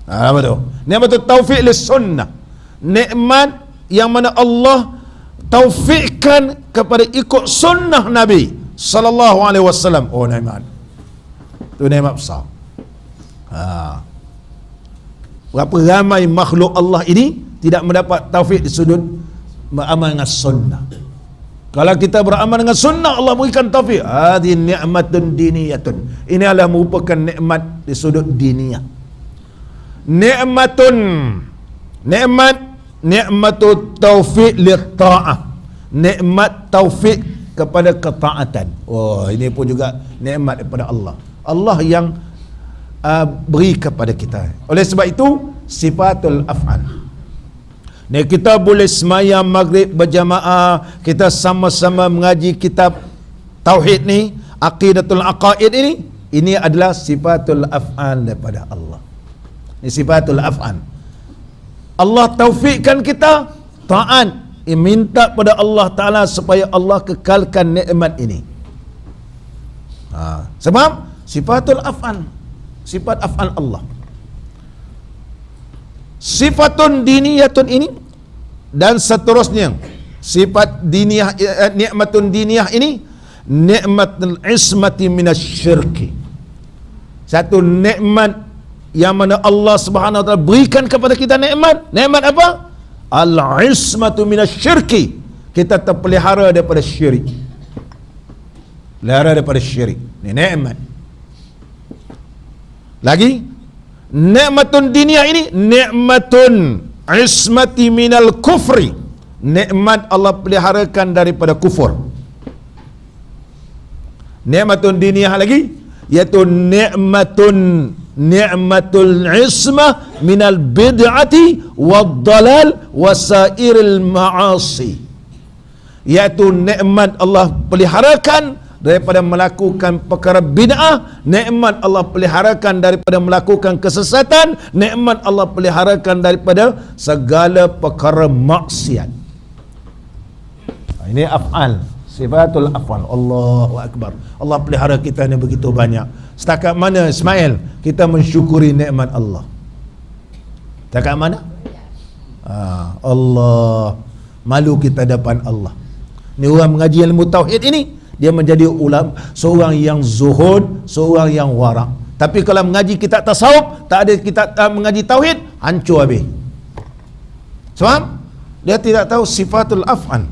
Apa tu? Nikmatut taufiq lil sunnah. Nikmat yang mana Allah taufikkan kepada ikut sunnah Nabi sallallahu alaihi wasallam. Oh, nikmat. Itu nikmat besar. Berapa ramai makhluk Allah ini tidak mendapat taufik di sudut beramal dengan sunnah. Kalau kita beramal dengan sunnah, Allah berikan taufik. Hadhi ni'matun diniyatun. Ini adalah merupakan nikmat di sudut diniyah. Nikmatut taufik li ta'ah. Nikmat taufik kepada ketaatan. Oh, ini pun juga nikmat daripada Allah. Allah yang beri kepada kita. Oleh sebab itu sifatul af'al. Kita boleh semayang maghrib berjamaah, kita sama-sama mengaji kitab tauhid ni, aqidatul aqaid ini adalah sifatul af'al daripada Allah. Ini sifatul af'al. Allah taufikkan kita taat, minta pada Allah Ta'ala supaya Allah kekalkan nikmat ini. Sebab sifatul af'al, sifat af'al Allah. Sifatun diniyatun ini dan seterusnya, sifat diniyah, nikmatun diniyah ini nikmatul ismati minasyirki. Satu nikmat yang mana Allah Subhanahu Wa Taala berikan kepada kita nikmat. Nikmat apa? Al-ismatu minasyirki. Kita terpelihara daripada syirik. Pelihara daripada syirik. Ini nikmat. Lagi nikmatun diniyah ini nikmatun ismati minal kufri. Nikmat Allah peliharakan daripada kufur. Nikmatun diniyah lagi iaitu ni'matul ismah minal bid'ati wad dalal wasairil ma'asi. Iaitu nikmat Allah peliharakan daripada melakukan perkara bid'ah, nikmat Allah peliharakan daripada melakukan kesesatan, nikmat Allah peliharakan daripada segala perkara maksiat. Ini af'al, sifatul af'al. Allahu akbar. Allah pelihara kita ni begitu banyak. Setakat mana Ismail kita mensyukuri nikmat Allah? Setakat mana? Allah, malu kita depan Allah. Ni orang mengaji ilmu tauhid ini, dia menjadi seorang yang zuhud, seorang yang wara'. Tapi kalau mengaji kitab tasawuf, tak ada kitab mengaji tauhid, hancur habis. Sebab dia tidak tahu sifatul af'an.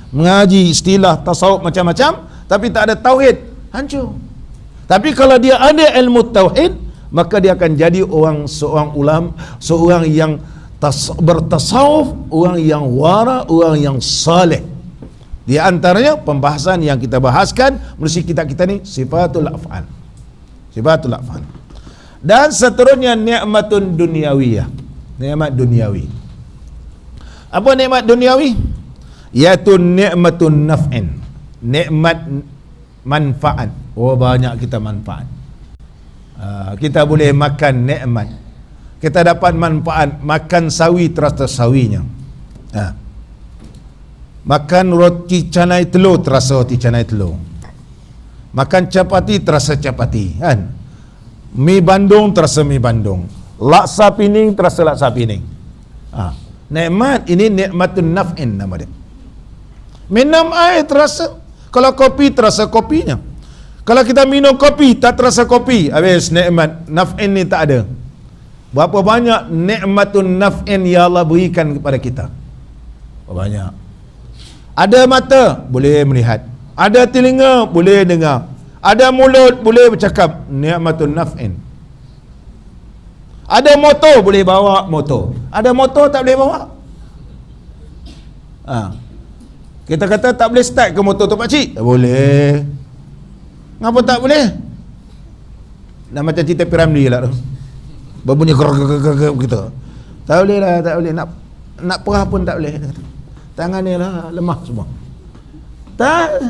Mengaji istilah tasawuf macam-macam, tapi tak ada tauhid, hancur. Tapi kalau dia ada ilmu tauhid, maka dia akan jadi seorang yang bertasawuf, orang yang wara', orang yang saleh. Di antaranya pembahasan yang kita bahaskan melalui kitab kita ni sifatul af'al. Sifatul af'al. Dan seterusnya nikmatun dunyawiyah. Nikmat duniawi. Apa nikmat duniawi? Iaitu nikmatun naf'in. Nikmat manfaat. Oh, banyak kita manfaat. Kita boleh makan nikmat. Kita dapat manfaat makan sawi terasa sawinya. Makan roti canai telur terasa roti canai telur. Makan capati terasa capati, kan? Mi Bandung terasa mi Bandung. Laksa pining terasa laksa pining. Nikmat ini nikmatun naf'in nama dia. Minum air terasa, kalau kopi terasa kopinya. Kalau kita minum kopi tak terasa kopi, habis nikmat naf'in ni tak ada. Berapa banyak nikmatun naf'in yang Allah berikan kepada kita? Banyak. Ada mata boleh melihat, ada telinga boleh dengar, ada mulut boleh bercakap, nikmatun naf'in. Ada motor boleh bawa motor, ada motor tak boleh bawa. Kita kata tak boleh start ke motor tu pakcik, tak boleh. Kenapa tak boleh? Dah macam cerita Piramli lah tu, berbunyi gitu. Tak boleh lah, tak boleh. Nak perah pun tak boleh. Tangan ni lah lemah semua. Tak.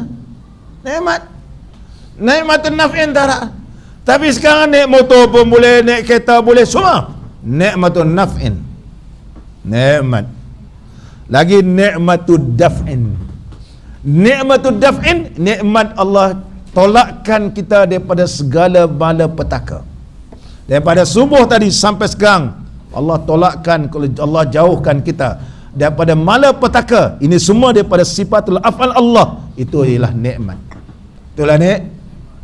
Nikmatun naf'in tak. Tapi sekarang naik motor pun boleh, naik kereta boleh, semua nikmatun naf'in. Nikmat. Lagi nikmatud daf'in. Nikmatud daf'in, nikmat Allah tolakkan kita daripada segala bala petaka. Daripada subuh tadi sampai sekarang, Allah tolakkan, Allah jauhkan kita daripada malapetaka. Ini semua daripada sifatul af'al Allah. Itu ialah nikmat. Itulah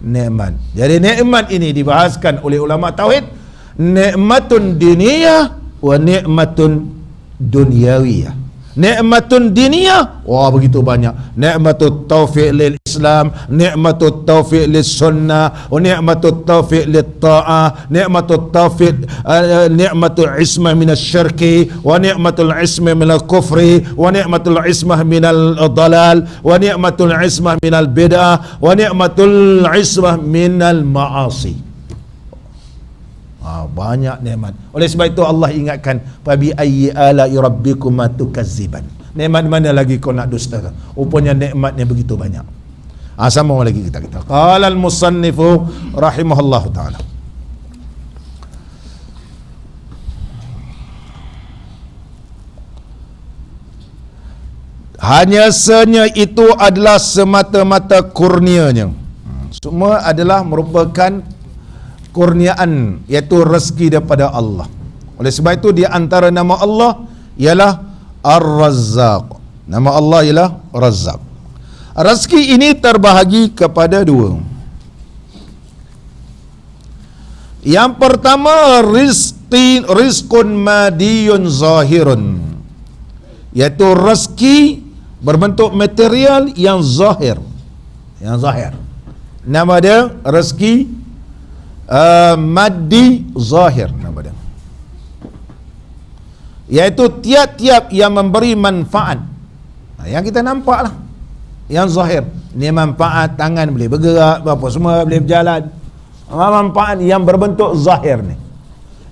nikmat. Jadi nikmat ini dibahaskan oleh ulama tauhid, nikmatun diniyah wa nikmatun dunyawiyah. Nikmatun diniyah, wah begitu banyak. Nikmatut taufiq lil Islam, nikmatut taufiq lis sunnah, wa nikmatut taufiq lit ta'ah, nikmatut taufiq nikmatul ismah minasy syirki, wa nikmatul ismah minal kufri, wa nikmatul ismah minal dalal, wa nikmatul ismah minal bid'ah, wa nikmatul ismah minal ma'asi. Banyak nikmat. Oleh sebab itu Allah ingatkan, fabi ayyi ala'i rabbikuma tukazziban. Nikmat mana lagi kau nak dustakan? Rupanya nikmatnya begitu banyak. Sama lagi kita. Qala al-musannifu rahimahullah taala. Hanya senya itu adalah semata-mata kurnianya. Semua adalah merupakan kurniaan, iaitu rezeki daripada Allah. Oleh sebab itu di antara nama Allah ialah Ar-Razzaq. Nama Allah ialah Razzaq. Rezeki ini terbahagi kepada dua. Yang pertama, rizqun madiyun zahirun, iaitu rezeki berbentuk material yang zahir. Yang zahir. Nama dia rezeki maddi zahir, nama dia. Iaitu tiap-tiap yang memberi manfaat. Yang kita nampak lah, yang zahir. Ini manfaat, tangan boleh bergerak, apa semua boleh berjalan. Manfaat yang berbentuk zahir ni.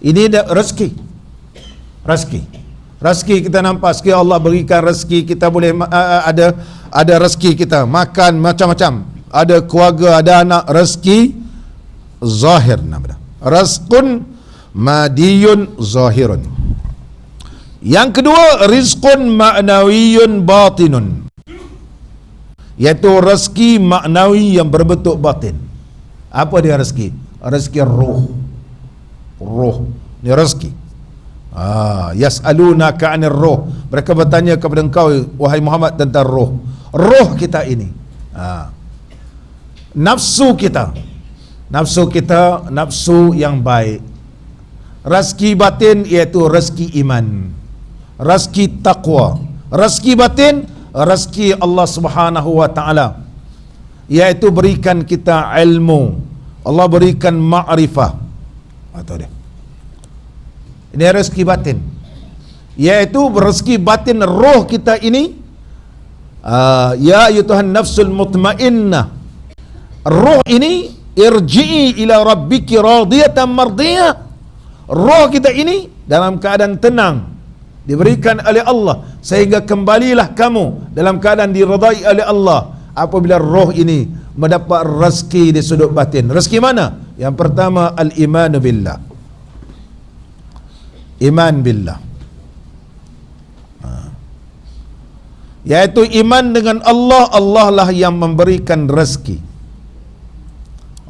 Ini rezeki. Rezeki kita nampak, sekali Allah berikan rezeki, kita boleh ada rezeki kita, makan macam-macam. Ada keluarga, ada anak, rezeki zahir nama dia. Rizqun madiyun zahirun. Yang kedua, rizqun ma'nawiyun batinun, iaitu rezeki maknawi yang berbentuk batin. Apa dia rezeki? Rezeki roh. Ni rezeki. Yas'alunaka 'anir roh. Mereka bertanya kepada engkau wahai Muhammad tentang roh. Roh kita ini. Nafsu kita, nafsu yang baik. Rezeki batin iaitu rezeki iman, rezeki taqwa. Rezeki batin, rezeki Allah Subhanahu wa taala, iaitu berikan kita ilmu, Allah berikan ma'rifah. Atau dia, ini rezeki batin, iaitu rezeki batin roh kita ini. Ya ayyuhan nafsul mutmainnah, roh ini irji'i ila rabbiki radiyatan mardiyah. Roh kita ini dalam keadaan tenang diberikan oleh Allah, sehingga kembalilah kamu dalam keadaan diridai oleh Allah apabila roh ini mendapat rezeki di sudut batin. Rezeki mana? Yang pertama, al-imanu billah, iman billah, iaitu iman dengan Allah. Allah lah yang memberikan rezeki,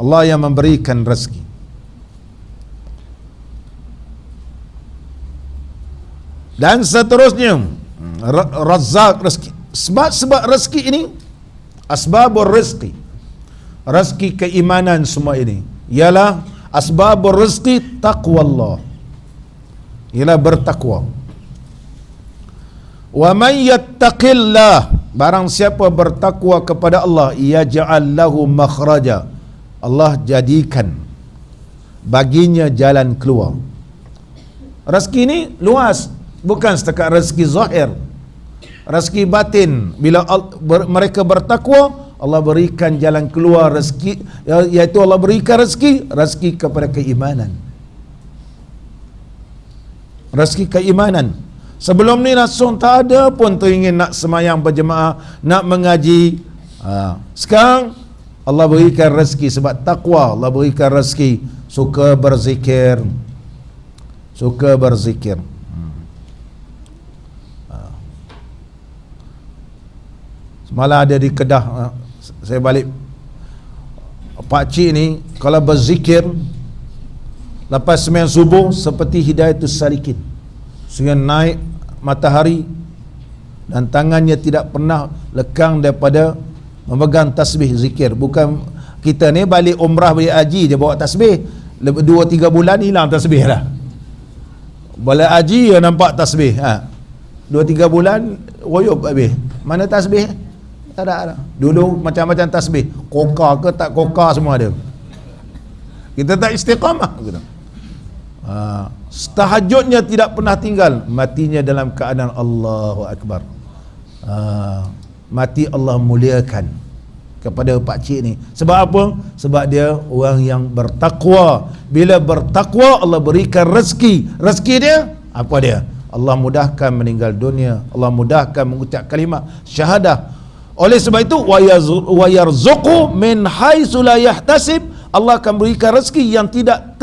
Allah yang memberikan rezeki. Dan seterusnya, Razzaq rezeki. Sebab rezeki ini, asbabur rezeki, rezeki keimanan semua ini ialah asbabur rezeki taqwa Allah, ialah bertakwa. Wa man yattaqillah, barang siapa bertakwa kepada Allah, yaj'al lahu makhraja, Allah jadikan baginya jalan keluar. Rezeki ini luas, bukan setakat rezeki zahir, rezeki batin. Bila mereka bertakwa, Allah berikan jalan keluar rezeki, iaitu Allah berikan rezeki kepada keimanan, rezeki keimanan. Sebelum ni langsung tak ada pun teringin nak semayang berjemaah, nak mengaji. Sekarang Allah berikan rezeki sebab takwa. Allah berikan rezeki suka berzikir, suka berzikir. Semalam ada di Kedah, saya balik, pakcik ni kalau berzikir lepas sembahyang subuh seperti hidayatus salikin, sehingga naik matahari dan tangannya tidak pernah lekang daripada memegang tasbih zikir. Bukan kita ni balik umrah, balik haji, dia bawa tasbih 2-3 bulan hilang tasbih lah. Balik haji dia nampak tasbih, 2-3 bulan royop habis, mana tasbih? Tak ada. Dulu macam-macam tasbih, koka ke tak koka semua ada. Kita tak istiqamah gitu. Tahajudnya tidak pernah tinggal, matinya dalam keadaan Allahu Akbar. Mati Allah muliakan kepada pakcik ni. Sebab apa? Sebab dia orang yang bertakwa. Bila bertakwa, Allah berikan rezeki. Rezeki dia apa dia? Allah mudahkan meninggal dunia, Allah mudahkan mengucap kalimat syahadah. Oleh sebab itu, wa yarzuqu min haitsu la yahtasib, Allah akan berikan rezeki yang tidak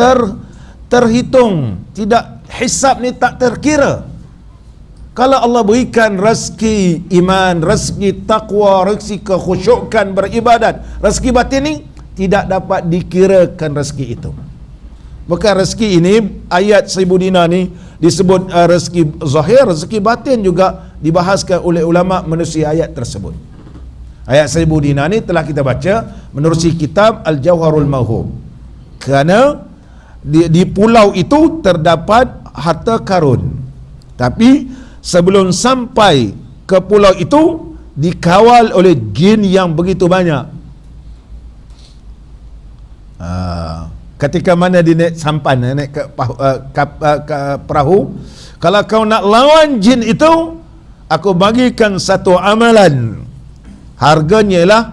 terhitung, tidak hisab ni tak terkira. Kalau Allah berikan rezeki iman, rezeki takwa, rezeki kekhusyukan beribadat, rezeki batin ni tidak dapat dikirakan rezeki itu. Bukan rezeki ini, ayat 1000 dinar ni disebut rezeki zahir, rezeki batin juga dibahaskan oleh ulama menerusi ayat tersebut. Ayat 1000 dinar ni telah kita baca menerusi kitab Al-Jawharul Mawhub. Kerana di pulau itu terdapat harta karun. Tapi sebelum sampai ke pulau itu dikawal oleh jin yang begitu banyak. Ketika mana dia naik sampan, naik ke perahu, kalau kau nak lawan jin itu, aku bagikan satu amalan, harganya ialah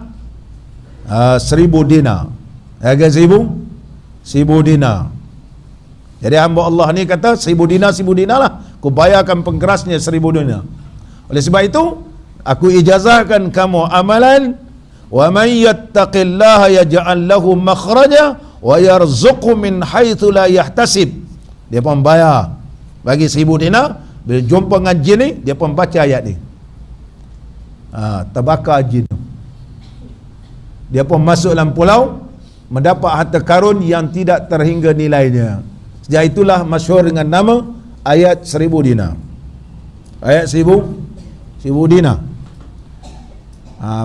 1000 dinar. Harga 1000 dinar. Jadi hamba Allah ni kata 1000 dinar lah, aku bayarkan pengkerasnya 1000 dinar. Oleh sebab itu, aku ijazahkan kamu amalan, wa man yattaqillaha yaj'al lahu makhraja wa yarzuqhu min haitsu la yahtasib. Dia pun bayar, bagi 1000 dinar. Bila jumpa dengan jin ni, dia pun baca ayat ni, terbakar jin, dia pun masuk dalam pulau, mendapat harta karun yang tidak terhingga nilainya. Sejak itulah masyhur dengan nama ayat 1000 dinar. Ayat 1000 dinar.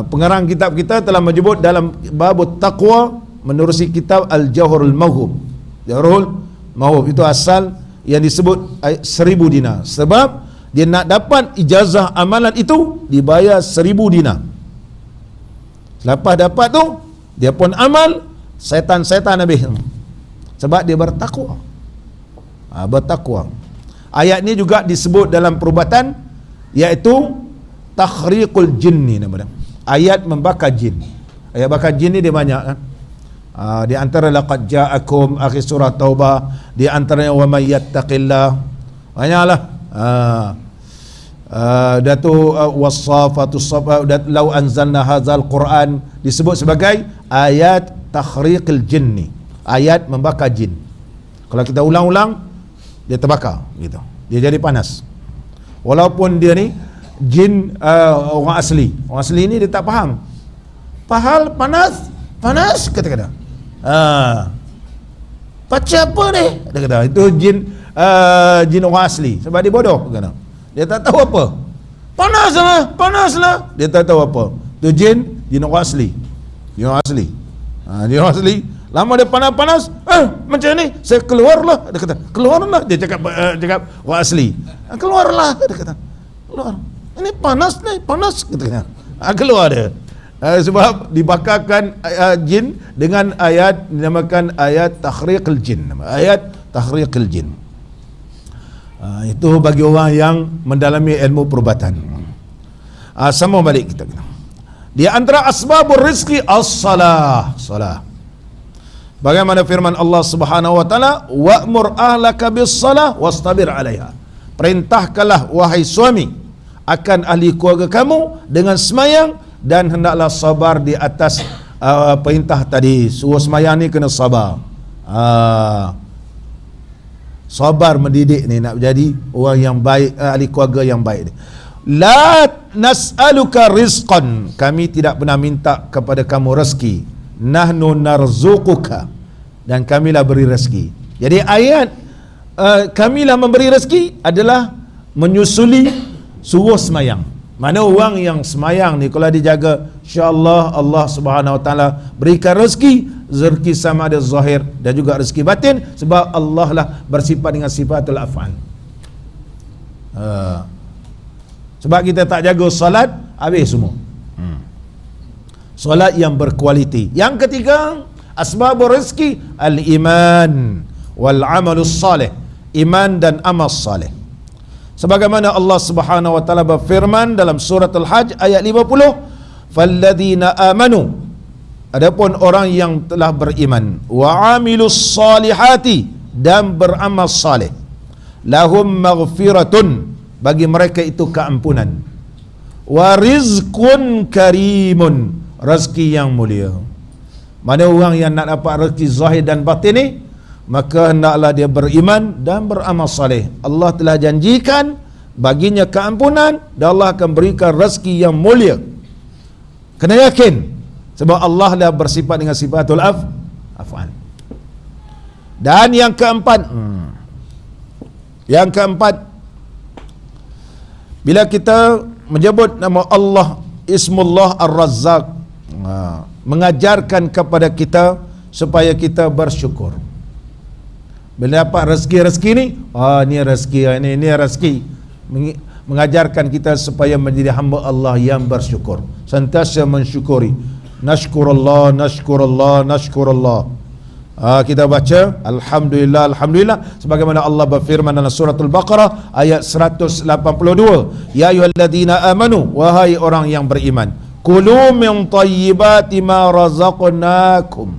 Pengarang kitab kita telah menyebut dalam bab taqwa menerusi kitab Al-Jawharul Mawhub. Jawharul Mawhub itu asal yang disebut 1000 dinar. Sebab dia nak dapat ijazah amalan itu dibayar 1000 dinar. Lepas dapat tu dia pun amal, setan-setan habis. Sebab dia bertakwa. Bertakwa. Ayat ni juga disebut dalam perubatan, iaitu takhriqul jinni nama dia. Ayat membakar jin. Ayat bakar jin ni dia banyak kan. Di antara laqad ja'akum akhir surah Taubah, di antaranya wa may yattaqillah. Banyaklah. Datu wasafatu safa, law anzalna hadzal Quran disebut sebagai ayat takhriqil jinni. Ayat membakar jin. Kalau kita ulang-ulang dia terbakar gitu. Dia jadi panas. Walaupun dia ni jin orang asli. Orang asli ni dia tak faham. Pahal panas kata-kata. Baca apa ni? Dia kata itu jin orang asli sebab dia bodoh kata. Dia tak tahu apa. Panaslah. Dia tak tahu apa. Tu jin orang asli. Jin orang asli. Jin orang asli. Lama dia panas. Macam ni saya keluarlah. Dia kata keluarlah. Dia cakap orang asli. Keluarlah. Dia kata keluar. Ini panas katanya. Keluar dia. Sebab dibakarkan jin dengan ayat dinamakan ayat takhriqil jin. Ayat takhriqil jin. Itu bagi orang yang mendalami ilmu perubatan. Sama balik kita. Di antara asbabur rizki as-salah. Salah. Bagaimana firman Allah Subhanahu wa taala, wa'mur ahlaka bis-salah wastabir 'alaiha. Perintahkanlah wahai suami akan ahli keluarga kamu dengan semayang dan hendaklah sabar di atas perintah tadi. Suruh semayang ni kena sabar. Sabar mendidik ni nak jadi orang yang baik, ahli keluarga yang baik ni. La nas'aluka rizqan, kami tidak pernah minta kepada kamu rezeki. Nahnu narzuquka, dan kamilah beri rezeki. Jadi ayat kamilah memberi rezeki adalah menyusuli suruh semayang. Mana orang yang semayang ni kalau dijaga, insya-Allah Allah Subhanahu wa taala berikan rezeki sama ada zahir dan juga rezeki batin, sebab Allah lah bersifat dengan sifatul af'al. Sebab kita tak jaga solat, habis semua. Solat yang berkualiti. Yang ketiga, asbabur rezeki al-iman wal amalus salih. Iman dan amal salih. Sebagaimana Allah Subhanahu wa taala berfirman dalam surah Al-Hajj ayat 50, "Falladzina amanu", adapun orang yang telah beriman, "wa amilus salihati", dan beramal saleh, "lahum maghfiratun", bagi mereka itu keampunan, "wa rizqun karimun", rezeki yang mulia. Mana orang yang nak dapat rezeki zahir dan batin ni, maka hendaklah dia beriman dan beramal saleh. Allah telah janjikan baginya keampunan dan Allah akan berikan rezeki yang mulia. Kena yakin, sebab Allah dah bersifat dengan sifatul af'al. Dan yang keempat, bila kita menyebut nama Allah, Ismullah Ar-Razzaq, mengajarkan kepada kita supaya kita bersyukur. Bila dapat rezeki ni, ni rezeki, ini rezeki. Mengajarkan kita supaya menjadi hamba Allah yang bersyukur, sentiasa mensyukuri. Nashkurullah. Kita baca alhamdulillah sebagaimana Allah berfirman dalam suratul Baqarah ayat 182, ya ayyuhalladzina amanu, wahai orang yang beriman, kulu min thayyibati ma razaqnakum,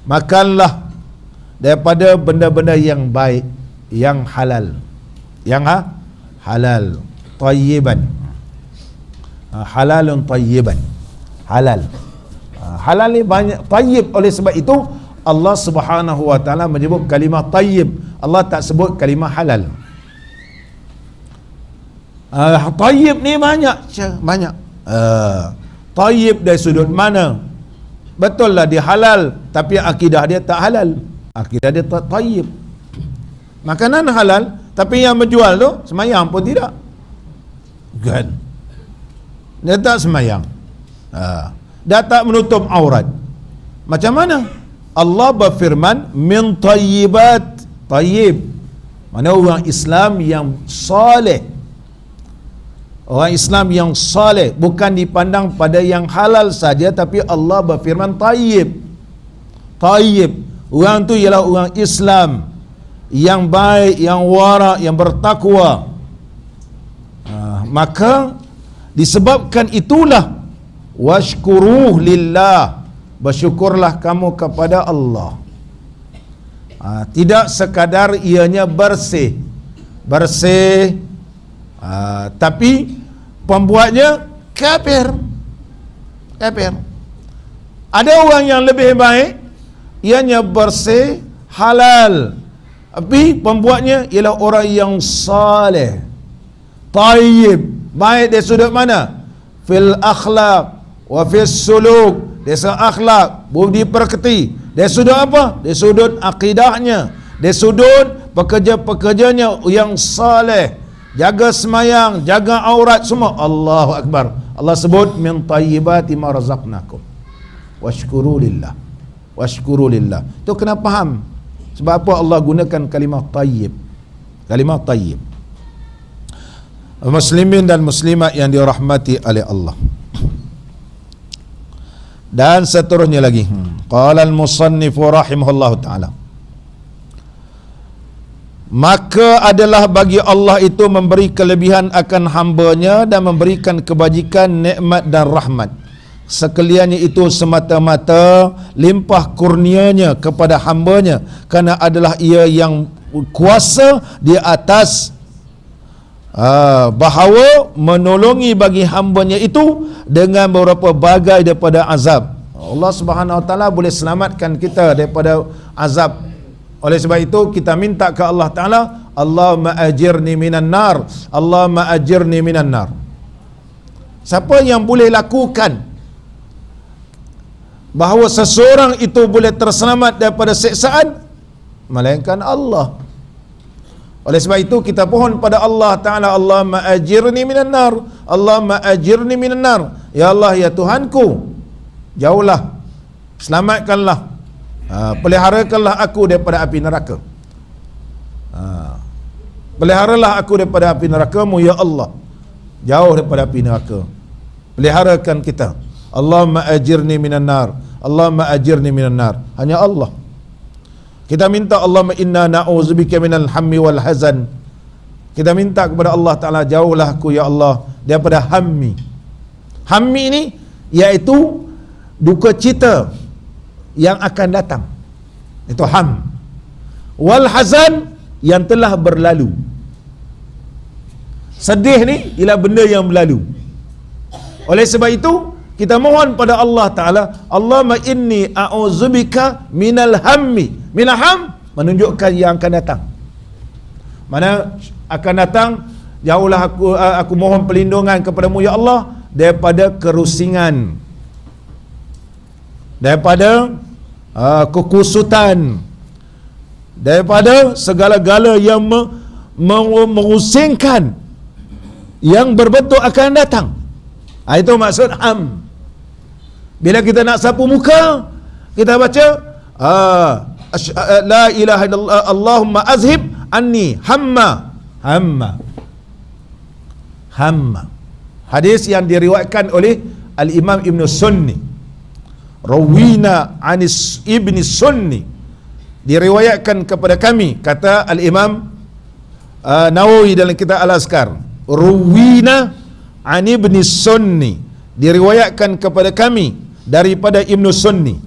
makanlah daripada benda-benda yang baik, yang halal, halal, thayyiban, halalun thayyiban, halal ni banyak, tayyib. Oleh sebab itu Allah Subhanahu wa taala menyebut kalimah tayyib. Allah tak sebut kalimah halal. Tayyib ni banyak. Tayyib dari sudut mana? Betul lah dia halal, tapi akidah dia tak halal. Akidah dia tak tayyib. Makanan halal, tapi yang menjual tu semayang pun tidak. Kan? dia tak semayang, dia tak menutup aurat. Macam mana? Allah berfirman min tayyibat, tayyib, mana orang Islam yang saleh. Orang Islam yang saleh bukan dipandang pada yang halal saja, tapi Allah berfirman tayyib. Tayyib, orang tu ialah orang Islam yang baik, yang wara, yang bertakwa. Maka disebabkan itulah washkuruh lillah, bersyukurlah kamu kepada Allah. Tidak sekadar ianya bersih, tapi pembuatnya kafir. Ada orang yang lebih baik, ianya bersih, halal, tapi pembuatnya ialah orang yang saleh, tayyib, baik dari sudut mana? Fil akhlaq wa fis suluk, dari sudut akhlak, budi pekerti. Dari sudut apa? Dari sudut akidahnya, dari sudut pekerja-pekerjanya yang saleh, jaga semayang, jaga aurat, semua. Allahu Akbar. Allah sebut min tayyibati ma razaqnakum washkuru lillah. Washkuru lillah. Itu kena faham. Sebab apa Allah gunakan kalimah tayyib? Kalimah tayyib. Muslimin dan muslimat yang dirahmati oleh Allah. Dan seterusnya lagi. Qala al-musannif rahimahullahu ta'ala, maka adalah bagi Allah itu memberi kelebihan akan hambanya dan memberikan kebajikan, nikmat dan rahmat. Sekaliannya itu semata-mata limpah kurnianya kepada hambanya, kerana adalah ia yang kuasa di atas bahawa menolongi bagi hambanya itu dengan beberapa bagai daripada azab. Allah Subhanahu Wa Taala boleh selamatkan kita daripada azab. Oleh sebab itu kita minta ke Allah Taala, Allahumma ajirni minan nar, Allahumma ajirni minan nar. Siapa yang boleh lakukan bahawa seseorang itu boleh terselamat daripada siksaan? Melainkan Allah. Oleh sebab itu kita pohon pada Allah Ta'ala, Allahumma ajirni minan nar, Allahumma ajirni minan nar. Ya Allah, ya Tuhanku, jauhlah, selamatkanlah, peliharakanlah aku daripada api neraka. Peliharalah aku daripada api neraka-Mu, ya Allah, jauh daripada api neraka. Peliharakan kita. Allahumma ajirni minan nar, Allahumma ajirni minan nar. Hanya Allah. Kita minta Allahumma inna na'udzubika minal hammi wal hazan. Kita minta kepada Allah Ta'ala, jauhlah aku ya Allah daripada hammi. Hammi ini iaitu duka cita yang akan datang. Itu ham. Wal hazan, yang telah berlalu. Sedih ni ialah benda yang berlalu. Oleh sebab itu kita mohon pada Allah Ta'ala, Allahumma inni a'udzubika minal hammi. Minal ham menunjukkan yang akan datang. Mana akan datang, jauhlah aku mohon perlindungan kepadamu ya Allah daripada kerusingan, daripada kekusutan, daripada segala-gala yang merusingkan yang berbentuk akan datang. Itu maksud ham. Bila kita nak sapu muka, kita baca la ilaha illallah, Allahumma azhib anni hamma. Hadis yang diriwayatkan oleh Al-Imam Ibn Sunni, rawina anis Ibn Sunni, diriwayatkan kepada kami, kata Al-Imam Nawawi dalam kitab Al-Azkar, rawina an Ibn Sunni, diriwayatkan kepada kami daripada Ibn Sunni,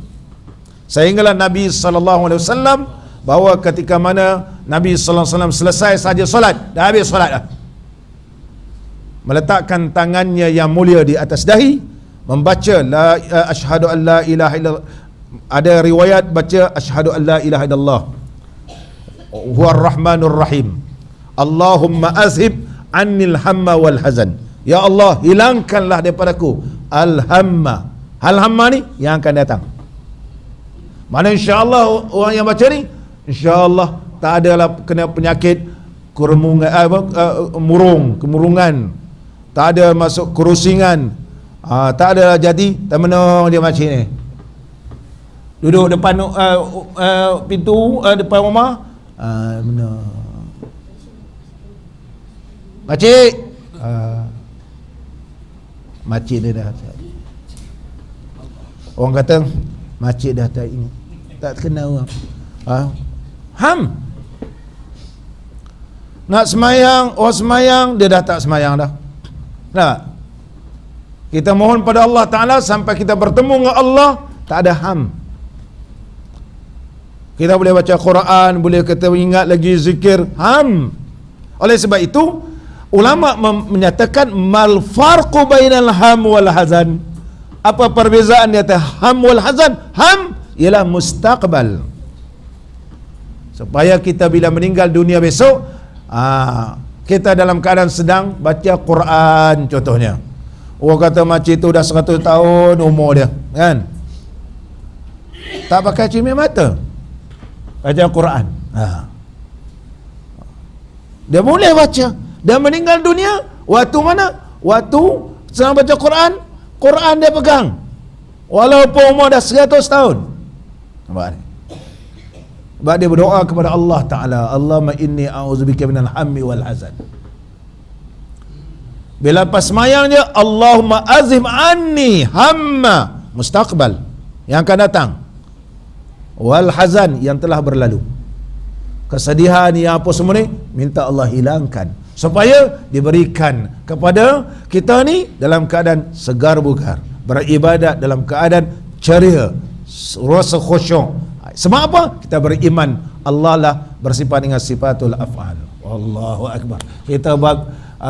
sehinggalah Nabi SAW bahawa ketika mana Nabi SAW selesai saja solat, dah habis solat dah, meletakkan tangannya yang mulia di atas dahi, membaca asyhadu an la ilaha illallah. Ada riwayat baca asyhadu an la ilaha illallah huwar rahmanur rahim, Allahumma azhib annil hamma wal hazan. Ya Allah, hilangkanlah daripadaku al-hamma. Al-hamma ni yang akan datang. Mana insya-Allah orang yang baca ni, insya-Allah tak adalah kena penyakit kemurungan, tak ada masuk kerusingan, Tak ada jadi, tak mana dia macam ni. Duduk depan pintu depan rumah. Mana? Makcik. Makcik dia dah. Orang kata makcik dah tak ingat. Tak kenal orang. Nak semayang, semayang, dia dah tak semayang dah. Nah, kita mohon pada Allah Ta'ala sampai kita bertemu dengan Allah, tak ada kita boleh baca Quran, boleh kita ingat lagi zikir, Oleh sebab itu ulama menyatakan mal farqu bainal ham wal hazan. Apa perbezaan di antara ham wal hazan? Ham ialah mustaqbal, supaya kita bila meninggal dunia besok, kita dalam keadaan sedang baca Quran contohnya. Orang kata makcik tu dah 100 tahun umur dia, kan? Tak pakai cermin mata, baca Quran. Dia boleh baca. Dia meninggal dunia waktu mana? Waktu sedang baca Quran, Quran dia pegang, walaupun umur dah 100 tahun. Nampak ni? Sebab dia berdoa kepada Allah Ta'ala, Allahumma inni a'udzubika minal hammi wal hazan. Bila pas semayang dia, Allahumma azim anni hamma, mustaqbal, yang akan datang, wal hazan, yang telah berlalu. Kesedihan yang apa semua ni, minta Allah hilangkan, supaya diberikan kepada kita ni dalam keadaan segar bugar, beribadat dalam keadaan ceria, rasa khusyuk. Sebab apa? Kita beriman Allah lah bersifat dengan sifatul af'al. Allahu Akbar. Kita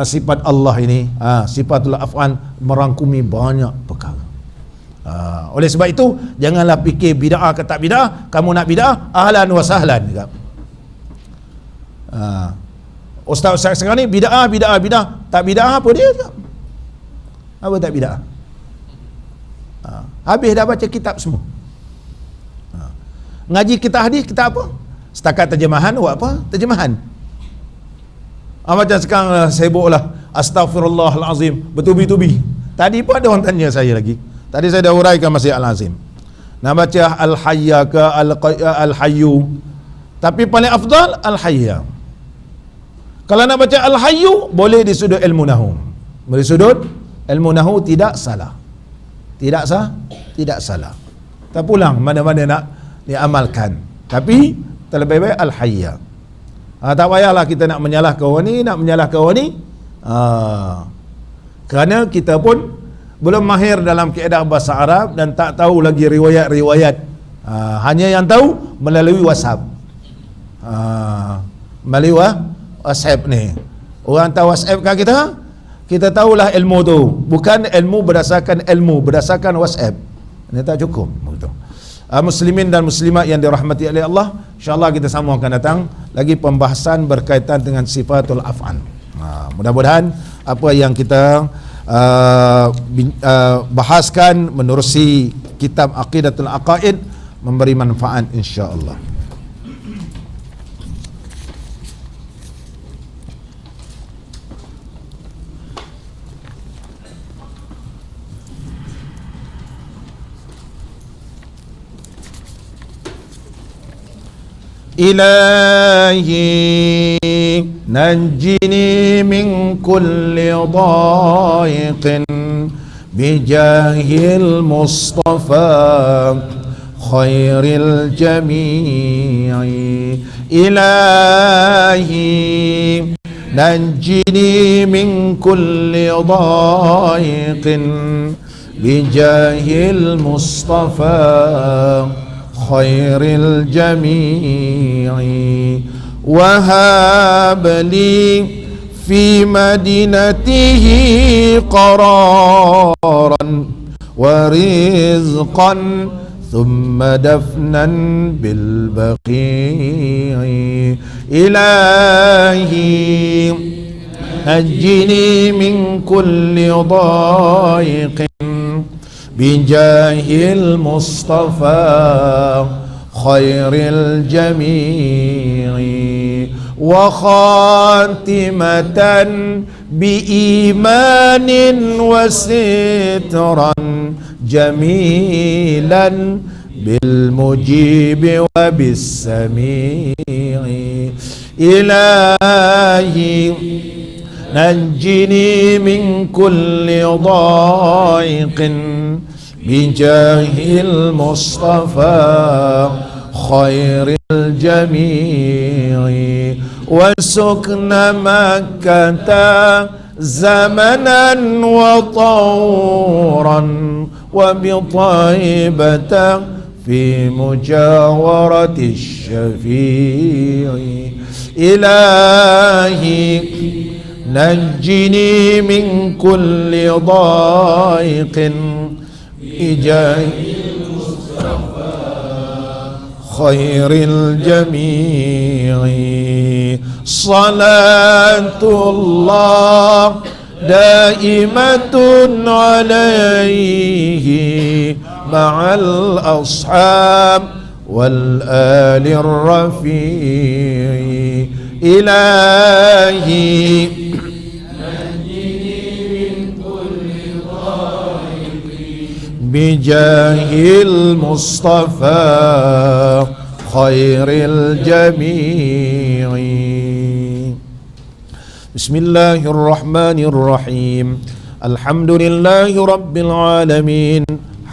sifat Allah ini, sifatul af'al merangkumi banyak perkara. Oleh sebab itu, janganlah fikir bid'ah ke tak bid'ah. Kamu nak bid'ah, ahlan wa sahlan. Ustaz sekarang ni bid'ah. Tak bid'ah apa dia? Apa tak bid'ah? Habis dah baca kitab semua. Ngaji kita hadis, kita apa? Setakat terjemahan, buat apa? Terjemahan. Macam sekarang sibuklah Astaghfirullahalazim bertubi-tubi. Tadi pun ada orang tanya saya lagi. Tadi saya dah uraikan Masjid Al-Azim. Nak baca Al-Hayya ke Al-Hayyu. Tapi paling afdal Al-Hayya. Kalau nak baca Al-Hayyu, boleh di sudut ilmu nahu. Boleh sudut ilmu nahu, tidak salah. Tidak salah. Tak pulang mana-mana nak diamalkan. Tapi terlebih baik Al-Hayya. Tak payahlah kita nak menyalahkan orang ni, kerana kita pun belum mahir dalam kaedah bahasa Arab dan tak tahu lagi riwayat-riwayat. Hanya yang tahu melalui WhatsApp. Melalui WhatsApp ni. Orang tahu WhatsApp kan kita tahulah ilmu tu. Bukan ilmu berdasarkan WhatsApp. Ini tak cukup begitu. Muslimin dan muslimat yang dirahmati oleh Allah, insyaAllah kita sama akan datang lagi pembahasan berkaitan dengan sifatul af'al. Mudah-mudahan apa yang kita bahaskan menerusi kitab Aqidatul Aqaid memberi manfaat insyaAllah. إلهي نجني من كل ضائق بجاه المصطفى خير الجميع إلهي نجني من كل ضائق بجاه المصطفى خير الجميع وهب لي في مدينته قرارا ورزقا ثم دفنا بالبقيع إلهي نجني من كل ضائق بجاه المصطفى خير الجميع وخاتمة بإيمان وسترا جميلا بالمجيب وبالسميع إلهي نجني من كل ضائق بجاه المصطفى خير الجميع وسكن مكة زمنا وطورا وبطيبة في مجاورة الشفيع إلهي نجني من كل ضائق بجاه خير الجميع صلاة الله دائمة عليه مع الأصحاب والآل الرفيع إلهي بجاه المصطفى خير الجميع بسم الله الرحمن الرحيم الحمد لله رب العالمين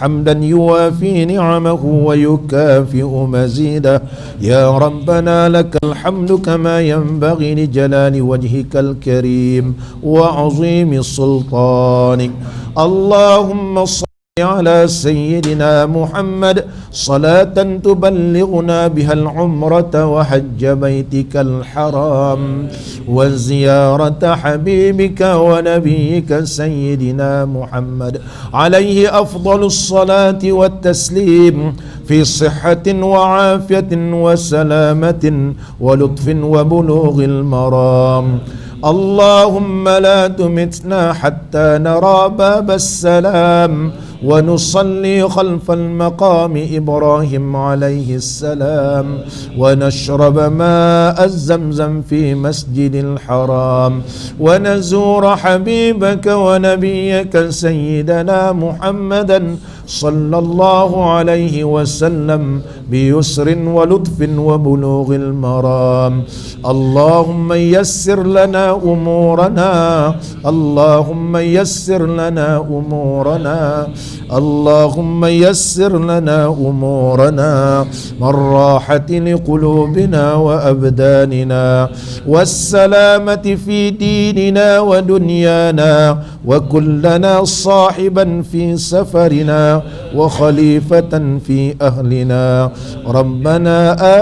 حمدا يوافي نعمه ويكافئ مزيده يا ربنا لك الحمد كما ينبغي لجلال وجهك الكريم وعظيم سلطانك اللهم صل على سيدنا محمد صلاة تبلغنا بها العمرة وحج بيتك الحرام وزيارة حبيبك ونبيك سيدنا محمد عليه أفضل الصلاة والتسليم في صحة وعافية وسلامة ولطف وبلوغ المرام اللهم لا تمتنا حتى نرى باب السلام ونصلي خلف المقام إبراهيم عليه السلام ونشرب ماء الزمزم في مسجد الحرام ونزور حبيبك ونبيك سيدنا محمدا صلى الله عليه وسلم بيسر ولطف وبلوغ المرام اللهم يسر لنا أمورنا اللهم يسر لنا أمورنا اللهم يسر لنا أمورنا والراحة لقلوبنا وأبداننا والسلامة في ديننا ودنيانا وكلنا صاحبا في سفرنا وخليفة في أهلنا ربنا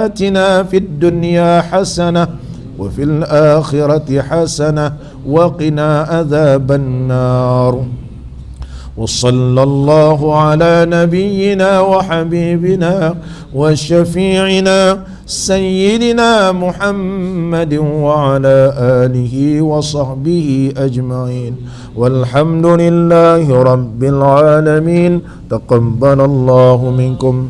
آتنا في الدنيا حسنة وفي الآخرة حسنة وقنا عذاب النار وصلى الله على نبينا وحبيبنا وشفيعنا سيدنا محمد وعلى آله وصحبه أجمعين والحمد لله رب العالمين تقبل الله منكم